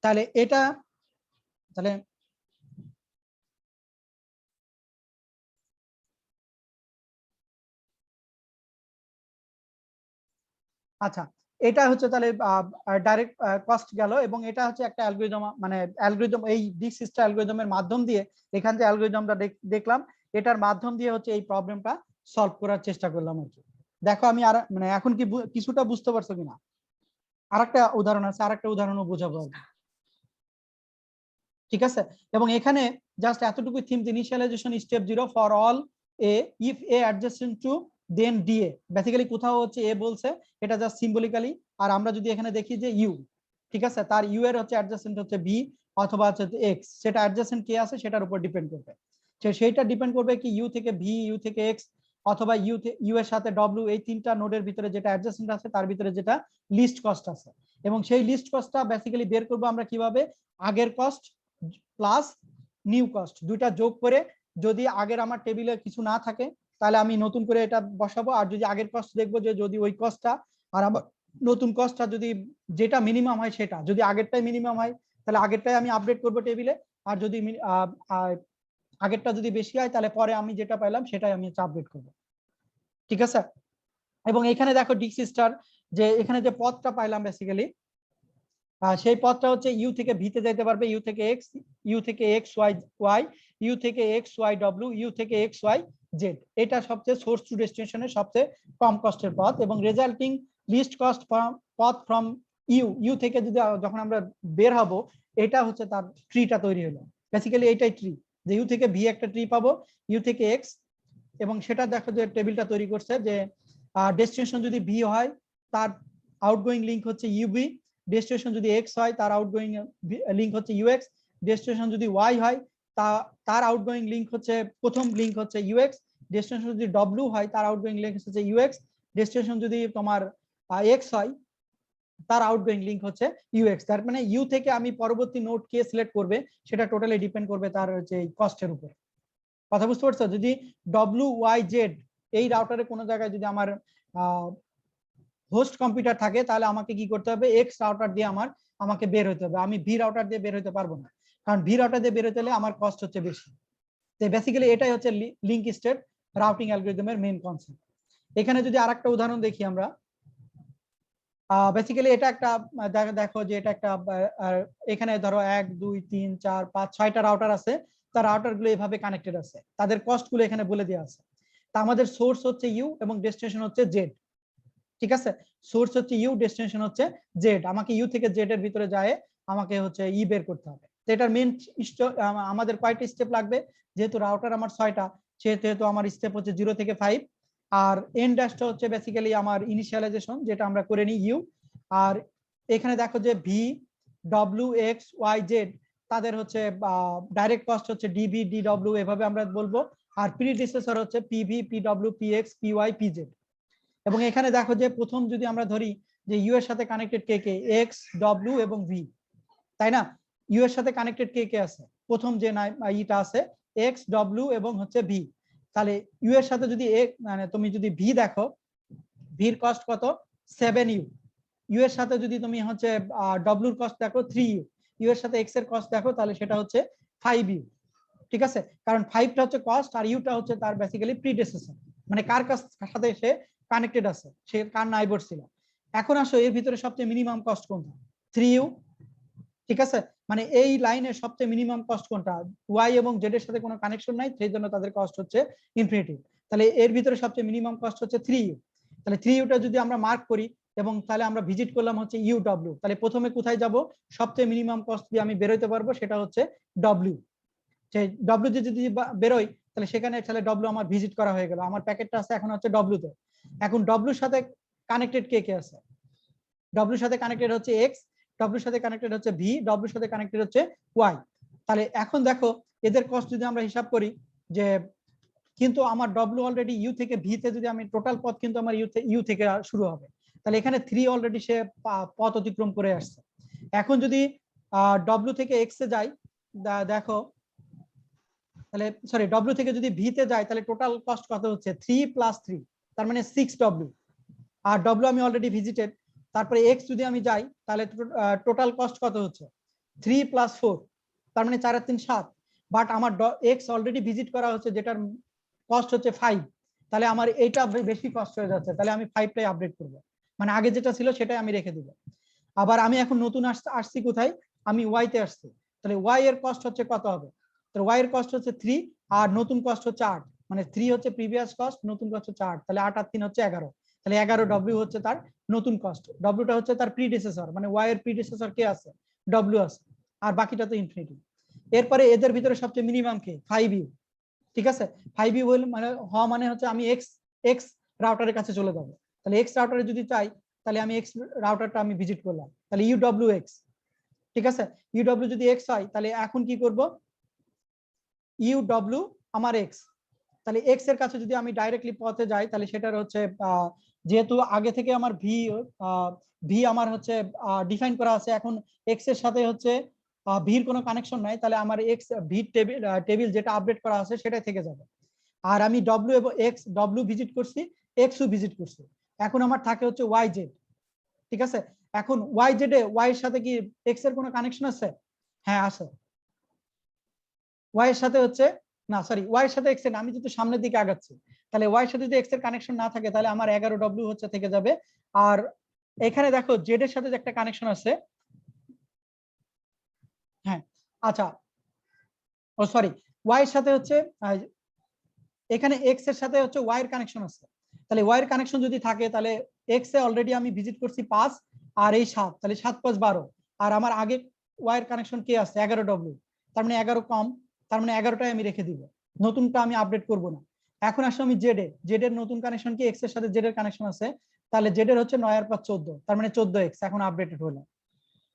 তাহলে এটা তাহলে আচ্ছা, এটা হচ্ছে তাহলে ডাইরেক্ট কস্ট গেল, এবং এটা হচ্ছে একটা অ্যালগরিদম, মানে অ্যালগরিদম এই ডিকসিস্টার অ্যালগরিদমের মাধ্যম দিয়ে এখান যে অ্যালগরিদমটা দেখলাম এটার মাধ্যম দিয়ে হচ্ছে এই প্রবলেমটা সলভ করার চেষ্টা করলাম আর কি। দেখো আমি আর মানে এখন কি কিছুটা বুঝতে পারছো কিনা? আরেকটা উদাহরণ আছে, আরেকটা উদাহরণও বোঝাবো আর কি, ঠিক আছে? এবং এখানে জাস্ট এতটুকু theme, initialisation step 0 for all A if A adjacent to then D A. Basically কোথাও হচ্ছে এ বলছে, এটা জাস্ট সিম্বলিক্যালি, আর আমরা যদি এখানে দেখি যে ইউ, ঠিক আছে, তার ইউ এর হচ্ছে অ্যাডজেসেন্ট হচ্ছে বি অথবা হচ্ছে এক্স, সেটা অ্যাডজেসেন্ট কে আছে সেটার উপর ডিপেন্ড করবে। সেইটা ডিপেন্ড করবে কি ইউ থেকে ভি, ইউ থেকে এক্স, অথবা ইউ এর সাথে ডব্লিউ, এই তিনটা নোডের ভিতরে যেটা অ্যাডজেসেন্ট আছে তার ভিতরে যেটা লিস্ট কস্ট আছে। এবং সেই লিস্ট কস্টটা বেসিক্যালি বের করবো আমরা কিভাবে, আগের কস্ট প্লাস নিউ কস্ট দুইটা যোগ করে, যদি আগের আমার টেবিলে কিছু না থাকে তাহলে আমি নতুন করে এটা বসাবো, আর যদি আগের কস্ট দেখবো যে যদি ওই কস্টটা আর আমার নতুন কস্টটা যদি যেটা মিনিমাম হয় সেটা, যদি আগেরটাই মিনিমাম হয় তাহলে আগেরটাই আমি আপডেট করবো টেবিলে, আর যদি আগেরটা যদি বেশি হয় তাহলে পরে আমি যেটা পাইলাম সেটাই আমি আপডেট করবো, ঠিক আছে? এবং এখানে দেখো ডিকসিস্টার যে এখানে যে পথটা পাইলাম বেসিক্যালি সেই পথটা হচ্ছে ইউ থেকে ভিতে যাইতে পারবে, ইউ থেকে এক্স, ইউ থেকে এক্স ওয়াই ওয়াই, ইউ থেকে এক্স ওয়াই ডব্লিউ, ইউ থেকে এক্স ওয়াই জেড। এটা সবচেয়ে সোর্স টু ডেস্টিনেশনের সবচেয়ে কম কষ্টের পথ, এবং রেজাল্টিং লিস্ট কস্ট পথ ফ্রম ইউ থেকে যদি যখন আমরা বের হব, এটা হচ্ছে তার ট্রিটা তৈরি হলো। বেসিক্যালি এইটাই ট্রি, যে ইউ থেকে ভি একটা ট্রি পাবো, ইউ থেকে এক্স, এবং সেটা দেখো যে টেবিলটা তৈরি করছে যে ডেস্টিনেশন যদি ভি হয় তার আউটগোয়িং লিংক হচ্ছে ইউবি, ডেস্টিনেশন যদি এক্স হয় তার আউটগোয়িং লিংক হচ্ছে ইউএক্স, ডেস্টিনেশন যদি ওয়াই হয় তার আউটগোয়িং লিংক হচ্ছে প্রথম লিংক হচ্ছে ইউএক্স, ডেস্টিনেশন যদি ডব্লিউ হয় তার আউটগোয়িং লিংক হচ্ছে ইউএক্স, ডেস্টিনেশন যদি তোমার এক্স হয় তার আউটগোয়িং লিংক হচ্ছে ইউএক্স। তার মানে ইউ থেকে আমি পরবর্তী নোড কে সিলেক্ট করবে সেটা টোটালি ডিপেন্ড করবে তার হচ্ছে কস্টের উপর। কথা বুঝতে পারছো? যদি ডব্লিউ ওয়াই জেড এই রাউটারে কোনো জায়গায় যদি আমার হোস্ট কম্পিউটার থাকে তাহলে আমাকে কি করতে হবে, এক্স রাউটার দিয়ে আমাকে বের হতে হবে, আমি ভি রাউটার দিয়ে বের হতে পারবো না, কারণ ভি রাউটার দিয়ে বের হতে হলে আমার কস্ট হচ্ছে বেশি। তো বেসিক্যালি এটাই হচ্ছে লিংক স্টেট রাউটিং অ্যালগরিদমের মেইন কনসেপ্ট। এখানে যদি আরেকটা উদাহরণ দেখি আমরা, বেসিক্যালি এটা একটা দেখো যে এটা একটা এখানে ধরো 1 2 3 4 5 6টা রাউটার আছে, তার রাউটার গুলো এভাবে কানেক্টেড আছে, তাদের কস্ট গুলো এখানে বলে দেওয়া আছে। তা আমাদের সোর্স হচ্ছে ইউ এবং ডেস্টিনেশন হচ্ছে জেড, ঠিক আছে? সোর্স হচ্ছে ইউ, ডেস্টিনেশন হচ্ছে জেড, আমাকে ইউ থেকে জেড এর ভিতরে যায় আমাকে হচ্ছে ই বের করতে হবে। তো এটার মেইন আমাদের কয়টা স্টেপ লাগবে, যেহেতু রাউটার আমার 6টা সেহেতু আমার স্টেপ হচ্ছে 0 থেকে 5, আর এন ড্যাশটা হচ্ছে বেসিক্যালি আমার ইনিশিয়ালাইজেশন যেটা আমরা করে নিই ইউ, আর এখানে দেখো যে V W X Y Z তাদের হচ্ছে ডাইরেক্ট কস্ট হচ্ছে ডিভি ডিডব্লিউ এভাবে আমরা বলবো, আর প্রিডিসেসর হচ্ছে P V P W P X P Y P Z. এবং এখানে দেখো যে প্রথম যদি আমরা ধরি যে ইউ এর সাথে কানেক্টেড কে কে, এক্স ডব্লিউ এবং ভি, তাই না? ইউ এর সাথে কানেক্টেড কে কে আছে, প্রথম যে ইটা আছে এক্স ডব্লিউ এবং হচ্ছে ভি, তাহলে ইউ এর সাথে যদি মানে তুমি যদি ভি দেখো, ভির কস্ট কত 7 ইউ, ইউ এর সাথে যদি তুমি হচ্ছে ডব্লিউর কস্ট দেখো 3u, ইউ এর সাথে এক্স এর কস্ট দেখো তাহলে সেটা হচ্ছে 5u। ঠিক আছে, কারণ 5টা হচ্ছে কস্ট আর ইউটা হচ্ছে তার বেসিক্যালি প্রিডেসেসর, মানে কার সাথে সে কানেক্টেড আছে, সে কার নাইবার ছিল। এখন আসো এর ভিতরে সবচেয়ে মিনিমাম কস্ট কোনটা? 3u। ঠিক আছে, মানে এই লাইনের সবচেয়ে মিনিমাম কস্ট কোনটা? ওয়াই এবং জেড এর সাথে কোনো কানেকশন নাই, সেই জন্য তাদের কস্ট হচ্ছে ইনফিনিটি। তাহলে এর ভিতরে সবচেয়ে মিনিমাম কস্ট হচ্ছে 3u। তাহলে 3uটা যদি আমরা মার্ক করি এবং তাহলে আমরা ভিজিট করলাম হচ্ছে ইউ-ডব্লিউ, তাহলে প্রথমে কোথায় যাব? সবচেয়ে মিনিমাম কস্ট দিয়ে আমি বেরোতে পারবো সেটা হচ্ছে ডব্লিউ। সেই ডব্লিউ যদি বেরোয় তাহলে সেখানে তাহলে ডব্লিউ আমার ভিজিট করা হয়ে গেল, আমার প্যাকেটটা আছে এখন হচ্ছে ডব্লিউ তে। এখন ডব্লিউর সাথে কানেক্টেড কে কে আছে? ডব্লিউর সাথে কানেক্টেড হচ্ছে এক্স, ডব্লিউর সাথে কানেক্টেড হচ্ছে ভি, ডব্লিউর সাথে কানেক্টেড হচ্ছে ওয়াই। তাহলে এখন দেখো এদের কস্ট যদি আমরা হিসাব করি, যে কিন্তু আমার ডব্লিউ অলরেডি ইউ থেকে ভি তে, যদি আমি টোটাল পথ কিন্তু আমার ইউ থেকে শুরু হবে, তাহলে এখানে 3 অলরেডি সে পথ অতিক্রম করে আসছে। এখন যদি ডব্লিউ থেকে এক্স এ যাই, দেখো তাহলে সরি ডব্লিউ থেকে যদি ভি তে যাই তাহলে টোটাল কস্ট কত হচ্ছে? 3 + 3, তার মানে 6w। আর ডব্লিউ আমি অলরেডি ভিজিটেড, তারপরে এক্স যদি আমি যাই তাহলে টোটাল কস্ট কত হচ্ছে? 3 + 4, তার মানে 4 আর 3 7। বাট আমার এক্স অলরেডি ভিজিট করা হচ্ছে যেটার কস্ট হচ্ছে 5, তাহলে আমার এইটা বেশি কস্ট হয়ে যাচ্ছে, তাহলে আমি 5টাই আপডেট করব, মানে আগে যেটা ছিল সেটাই আমি রেখে দিব। আবার আমি এখন নতুন আসছি কোথায়? আমি ওয়াই তে আসছি, তাহলে ওয়াই এর কস্ট হচ্ছে কত হবে? তাহলে ওয়াই এর কস্ট হচ্ছে 3 আর নতুন কস্ট হচ্ছে 8, মানে 3 হচ্ছে প্রিভিয়াস কস্ট, নতুন কস্ট হচ্ছে 8, তাহলে 8 আর 3 হচ্ছে 11, তাহলে 11w হচ্ছে তার নতুন কস্ট। ডব্লিউটা হচ্ছে তার প্রিডেসেসর, মানে ওয়াই এর প্রিডেসেসর কে আছে? ডব্লিউ আছে, আর বাকিটা তো ইনফিনিটি। এরপরে এদের ভিতরে সবচেয়ে মিনিমাম কে? 5u। ঠিক আছে, 5u মানে হওয়া মানে হচ্ছে আমি এক্স রাউটারের কাছে চলে যাব, তাহলে এক্স রাউটারে যদি চাই তাহলে আমি এক্স রাউটারটা আমি ভিজিট করলাম, তাহলে ইউ-ডব্লিউ এক্স। ঠিক আছে, ইউ-ডব্লিউ যদি এক্স হয় তাহলে এখন কি করব? ইউ-ডব্লিউ আমার এক্স, তাহলে এক্স এর কাছে যদি আমি ডাইরেক্টলি পথে যাই তাহলে সেটার হচ্ছে যেহেতু আগে থেকে আমার ভি আমার হচ্ছে ডিফাইন করা আছে, এখন এক্স এর সাথে হচ্ছে ভির কোনো কানেকশন নাই, তাহলে আমার এক্স ভি টেবিল যেটা আপডেট করা আছে সেটাই থেকে যাবে। আর আমি ডব্লিউ এবং এক্স, ডব্লিউ ভিজিট করছি, এক্সও ভিজিট করছি, এখন আমার থাকে হচ্ছে ওয়াই জেড। ঠিক আছে, এখন ওয়াই জেড এ ওয়াই এর সাথে কি এক্স এর কোনো কানেকশন আছে? হ্যাঁ আছে। ওয়াই এর সাথে হচ্ছে না, সরি ওয়াই এর সাথে এক্স এর, আমি যদি সামনের দিকে আগাচ্ছি তাহলে ওয়াই এর সাথে যদি এক্স এর কানেকশন না থাকে তাহলে আমার 11w হচ্ছে থেকে যাবে। আর এখানে দেখো জেড এর সাথে যে একটা কানেকশন আছে, হ্যাঁ আচ্ছা ও সরি ওয়াই এর সাথে হচ্ছে এখানে এক্স এর সাথে হচ্ছে ওয়াই এর কানেকশন আছে, তাহলে ওয়াই এর কানেকশন যদি থাকে তাহলে এক্স এ অলরেডি আমি ভিজিট করছি 5 আর এই 7, তাহলে 7 + 12, আর আমার আগে ওয়াই এর কানেকশন কে আছে? 11w, তার মানে 11 কম, তার মানে 11টাই আমি রেখে দিব, নতুনটা আমি আপডেট করব না। এখন আসলে আমি জেড এর নতুন কানেকশন কি? এক্স এর সাথে জেড এর কানেকশন আছে, তাহলে জেড এর হচ্ছে 9 আর 5 14, তার মানে 14x এখন আপডেটেড হলো।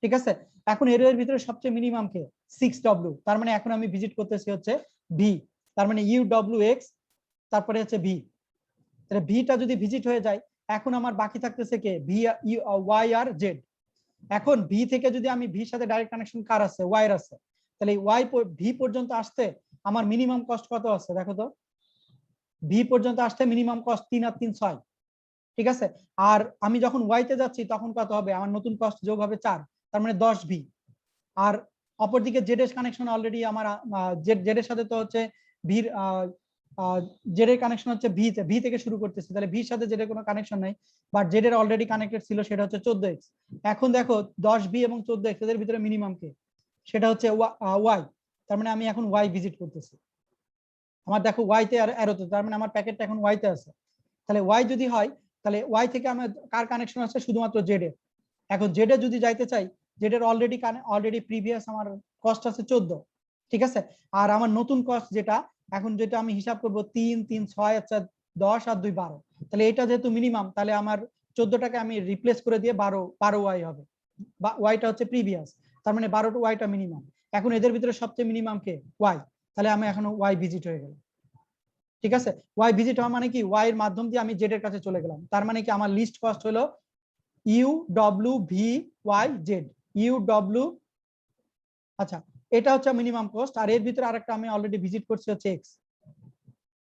ঠিক আছে, এখন এর ভিতরে সবচেয়ে মিনিমাম কে? 6w, তার মানে এখন আমি ভিজিট করতেছি হচ্ছে ভি, তার মানে ইউ-ডব্লিউ এক্স তারপরে হচ্ছে ভি, তাহলে ভিটা যদি ভিজিট হয়ে যায় এখন আমার বাকি থাকতেছে কে? ভি, ওয়াই আর জেড। এখন ভি থেকে যদি আমি ভির সাথে ডাইরেক্ট কানেকশন কার আছে? ওয়াই এর আছে, তাহলে ওয়াই ভি পর্যন্ত আসতে আমার মিনিমাম কস্ট কত আছে দেখো তো? ভি পর্যন্ত আসতে মিনিমাম কস্ট 3 আর 3 6। ঠিক আছে, আর আমি যখন ওয়াই তে যাচ্ছি তখন কত হবে? আমার নতুন কস্ট যোগ হবে 4, তার মানে 10 ভি। আর অপরদিকে জেড এর কানেকশন অলরেডি আমার জেড এর সাথে তো হচ্ছে ভির জেড এর কানেকশন হচ্ছে ভি থেকে শুরু করতেছে, তাহলে ভির সাথে জেড এর কোনো কানেকশন নাই, বাট জেড এর অলরেডি কানেক্টেড ছিল, সেটা হচ্ছে 14x। এখন দেখো 10 ভি এবং 14x এদের ভিতরে মিনিমাম কে? সেটা হচ্ছে ওয়াই, তার মানে আমি এখন ওয়াই ভিজিট করতেছি, আমার দেখো ওয়াই তে অ্যারোতে, তার মানে আমার প্যাকেটটা এখন ওয়াই তে আছে। তাহলে ওয়াই যদি হয় তাহলে ওয়াই থেকে আমার কার কানেকশন আছে? শুধুমাত্র জেড এর। এখন জেড এ যদি যাইতে চাই, জেড এর অলরেডি প্রিভিয়াস আমার কস্ট আছে 14। ঠিক আছে, আর আমার নতুন কস্ট যেটা এখন যেটা আমি হিসাব করব 3 3 6 আচ্ছা 10 আর 2 12, তাহলে এটা যেহেতু মিনিমাম তাহলে আমার 14টাকে আমি রিপ্লেস করে দিয়ে 12 ওয়াই হবে, বা ওয়াইটা হচ্ছে প্রিভিয়াস, তার মানে 12 ওয়াইটা মিনিমাম। এখন এদের ভিতরে সবচেয়ে মিনিমাম কে? ওয়াই, তাহলে আমি এখন ওয়াই ভিজিট হয়ে গেল। ঠিক আছে, ওয়াই ভিজিট হওয়া মানে কি? ওয়াই এর মাধ্যম দিয়ে আমি জেড এর কাছে চলে গেলাম, তার মানে কি আমার লিস্ট কস্ট হলো ইউ-ডব্লিউ-ভি-ওয়াই-জেড, ইউ-ডব্লিউ, আচ্ছা এটা হচ্ছে মিনিমাম কস্ট, আর এর ভিতরে আরেকটা আমি অলরেডি ভিজিট করছি হচ্ছে এক্স।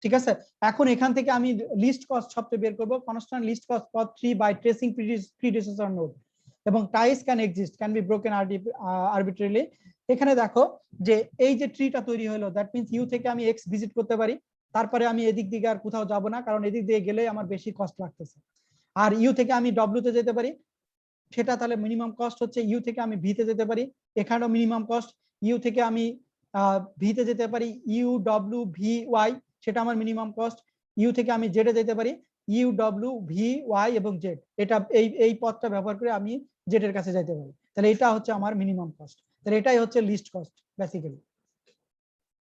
ঠিক আছে, এখন এখান থেকে আমি লিস্ট কস্ট সবচেয়ে বের করব, কনস্ট্যান্ট লিস্ট কস্ট পথ 3 বাই ট্রেসিং প্রিডেসেসর নোড। এবং ties can exist, can be broken arbitrarily. এখানে দেখো যে এই যে ট্রিটা তৈরি হলো, দ্যাট মিনস ইউ থেকে আমি এক্স ভিজিট করতে পারি, তারপরে আমি এদিক দিকে আর কোথাও যাব না, কারণ এদিক দিয়ে গেলে আমার বেশি কস্ট লাগতেছে। আর ইউ থেকে আমি ডব্লিউ তে যেতে পারি, সেটা তাহলে মিনিমাম কস্ট হচ্ছে। ইউ থেকে আমি ভি তে যেতে পারি, এখানেও মিনিমাম কস্ট। ইউ থেকে আমি ভি তে যেতে পারি, ইউ ডব্লিউ ভি ওয়াই, সেটা আমার মিনিমাম কস্ট। ইউ থেকে আমি জেড এ যেতে পারি, ইউ ডব্লিউ ভি ওয়াই এবং জেড, এটা এই পথটা ব্যবহার করে আমি জেড এর কাছে যেতে পারি। তাহলে এটা হচ্ছে আমার মিনিমাম কস্ট। তাহলে এটাই হচ্ছে লিস্ট কস্ট বেসিক্যালি।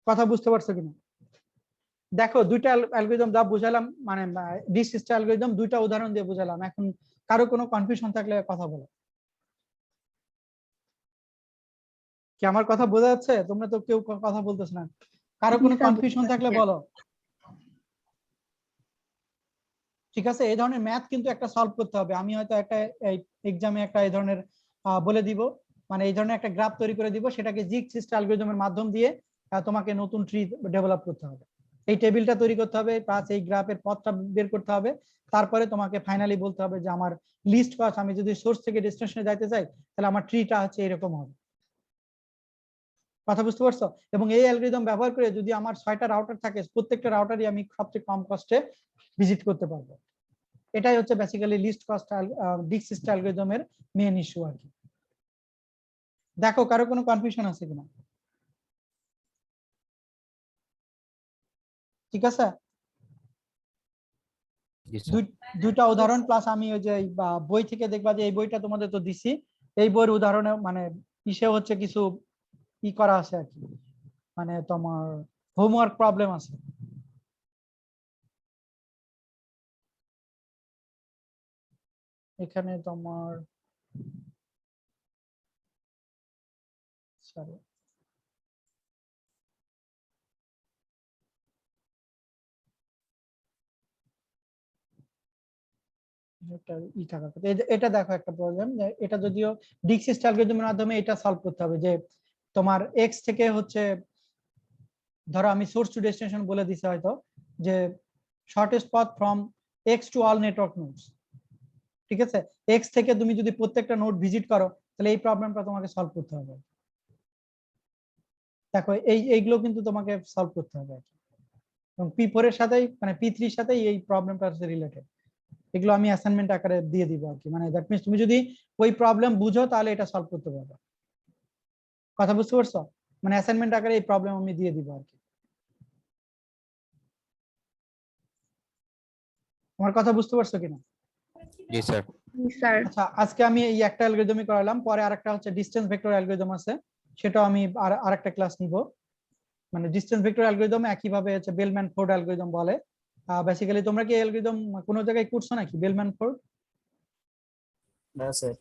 কথা বুঝতে পারছো কিনা? দেখো দুইটা অ্যালগরিদম যা বুঝালাম, মানে ডিসিস্ট অ্যালগরিদম দুইটা উদাহরণ দিয়ে বুঝালাম। এখন কারো কোনো কনফিউশন থাকলে কথা বলো। কি আমার কথা বোঝা যাচ্ছে? তোমরা তো কেউ কথা বলতেছ না। কারো কোনো কনফিউশন থাকলে বলো। ঠিক আছে, এই ধরনের ম্যাথ কিন্তু একটা সলভ করতে হবে। আমি হয়তো একটা এক্সামে একটা এই ধরনের বলে দিব, মানে এই ধরনের একটা গ্রাফ তৈরি করে দিব, সেটাকে জিগসিস্ট অ্যালগরিদমের মাধ্যম দিয়ে তোমাকে নতুন ট্রি ডেভেলপ করতে হবে। এই টেবিলটা তৈরি করতে হবে, প্লাস এই গ্রাফের পথটা বের করতে হবে। তারপরে তোমাকে ফাইনালি বলতে হবে যে আমার লিস্ট কস্ট, আমি যদি সোর্স থেকে ডেস্টিনেশনে যাইতে চাই তাহলে আমার ট্রিটা হচ্ছে এরকম হবে। কথা বুঝতে পারছো? এবং এই অ্যালগরিদম ব্যবহার করে যদি আমার 6টা রাউটার থাকে, প্রত্যেকটা রাউটারই আমি সবচেয়ে কম কস্টে ভিজিট করতে পারবো। এটাই হচ্ছে বেসিক্যালি লিস্ট কস্ট ডিসিস্ট অ্যালগরিদমের মেইন ইস্যু আর কি। দেখো কারো কোনো কনফিউশন আছে কিনা? ঠিক আছে, জি স্যার। দুইটা উদাহরণ প্লাস আমি ওই যে বই থেকে দেখবা যে এই বইটা তোমাদের তো দিছি, এই বইয়ের উদাহরণে মানে ইসে হচ্ছে কিছু ই করা আছে আর কি, মানে তোমার হোমওয়ার্ক প্রবলেম আছে। এখানে তোমার সরি এটা দেখো একটা প্রবলেম, এটা যদিও ডিসিস্ট অ্যালগরিদমের মাধ্যমে এটা সলভ করতে হবে, যে তোমার এক্স থেকে হচ্ছে, ধরো আমি সোর্স টু ডেস্টিনেশন বলে দিছি হয়তো, যে shortest path from x to all network nodes. ঠিক আছে, এক্স থেকে তুমি যদি প্রত্যেকটা নোড ভিজিট করো তাহলে এই প্রবলেমটা তোমাকে সলভ করতে হবে। দেখো এইগুলো কিন্তু তোমাকে সলভ করতে হবে এবং P4 এর সাথেই, মানে P3 এর সাথেই এই প্রবলেমটা হচ্ছে রিলেটেড। এগুলো আমি অ্যাসাইনমেন্ট আকারে দিয়ে দিব আর কি, মানে দ্যাট মিন্স তুমি যদি ওই প্রবলেম বুঝো তাহলে এটা সলভ করতে পারবে। কথা বুঝতে পারছো? মানে অ্যাসাইনমেন্ট আকারে এই প্রবলেম আমি দিয়ে দিব আর কি। আমার কথা বুঝতে পারছো কিনা? জি স্যার। আচ্ছা, আজকে আমি এই একটা অ্যালগরিদমই করালাম, পরে আরেকটা হচ্ছে ডিসটেন্স ভেক্টর অ্যালগরিদম আছে, সেটাও আমি আরেকটা ক্লাস নিব। মানে ডিসটেন্স ভেক্টর অ্যালগরিদম একইভাবে হচ্ছে বেলম্যান ফোর্ড অ্যালগরিদম বলে। বেসিক্যালি তোমরা কি অ্যালগরিদম কোনো জায়গায় করছো নাকি বেলম্যান ফোর্ড? না স্যার।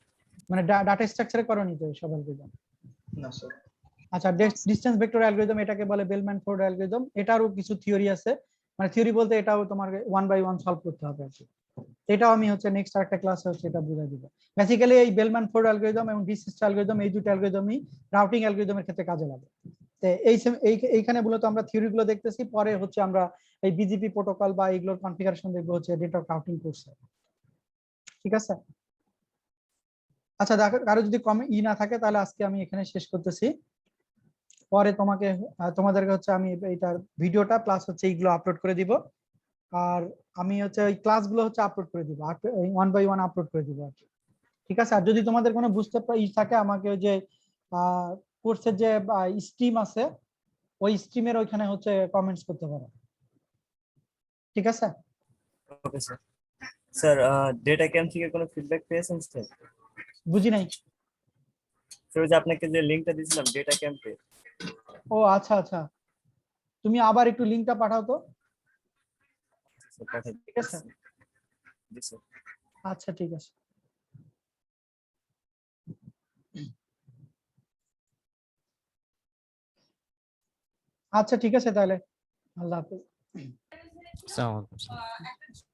মানে ডাটা স্ট্রাকচারে করোনি তো সব অ্যালগরিদম? না স্যার। আচ্ছা, ডিসটেন্স ভেক্টর অ্যালগরিদম এটাকে বলে বেলম্যান ফোর্ড অ্যালগরিদম। এটারও কিছু থিওরি আছে, মানে থিওরি বলতে এটাও তোমার 1 বাই 1 সলভ করতে হবে আর কি। এটাও আমি হচ্ছে নেক্সট আরেকটা ক্লাসে হচ্ছে এটা বুঝাই দিব। বেসিক্যালি এই বেলম্যান ফোর্ড অ্যালগরিদম এবং ডিসিস্ট অ্যালগরিদম, এই দুটো অ্যালগরিদমই রাউটিং অ্যালগরিদমের ক্ষেত্রে কাজে লাগে। তো এইখানে মূলত আমরা থিওরি গুলো দেখতেছি, পরে হচ্ছে আমরা এই বিজিপি প্রোটোকল বা এইগুলোর কনফিগারেশন দেখবো হচ্ছে নেটওয়ার্ক রাউটিং কোর্সে। ঠিক আছে, আচ্ছা দেখো কারো যদি কম না থাকে তাহলে আজকে আমি এখানে শেষ করতেছি। পরে তোমাদেরকে হচ্ছে আমি এইটার ভিডিওটা প্লাস হচ্ছে এইগুলো আপলোড করে দিব। আর আমি হচ্ছে ওই ক্লাসগুলো হচ্ছে আপলোড করে দিব, 1 বাই 1 আপলোড করে দিব আর কি। ঠিক আছে, আর যদি তোমাদের কোনো বুঝতে থাকে আমাকে ওই যে কোর্সের যে স্ট্রিম আছে, ওই স্ট্রিমের ওইখানে হচ্ছে কমেন্টস করতে পারো। ঠিক আছে, okay sir. Sir data camp থেকে কোনো ফিডব্যাক পেয়েছেন স্যার? বুঝি নাই। স্যার যে আপনাকে যে লিংকটা দিয়েছিলাম ডেটা ক্যাম্পে। ও আচ্ছা আচ্ছা, তুমি আবার একটু লিংকটা পাঠাও তো। ঠিক আছে, জি স্যার। আচ্ছা ঠিক আছে। আচ্ছা ঠিক আছে তাহলে, আল্লাহ হাফেজ। আসসালামু আলাইকুম।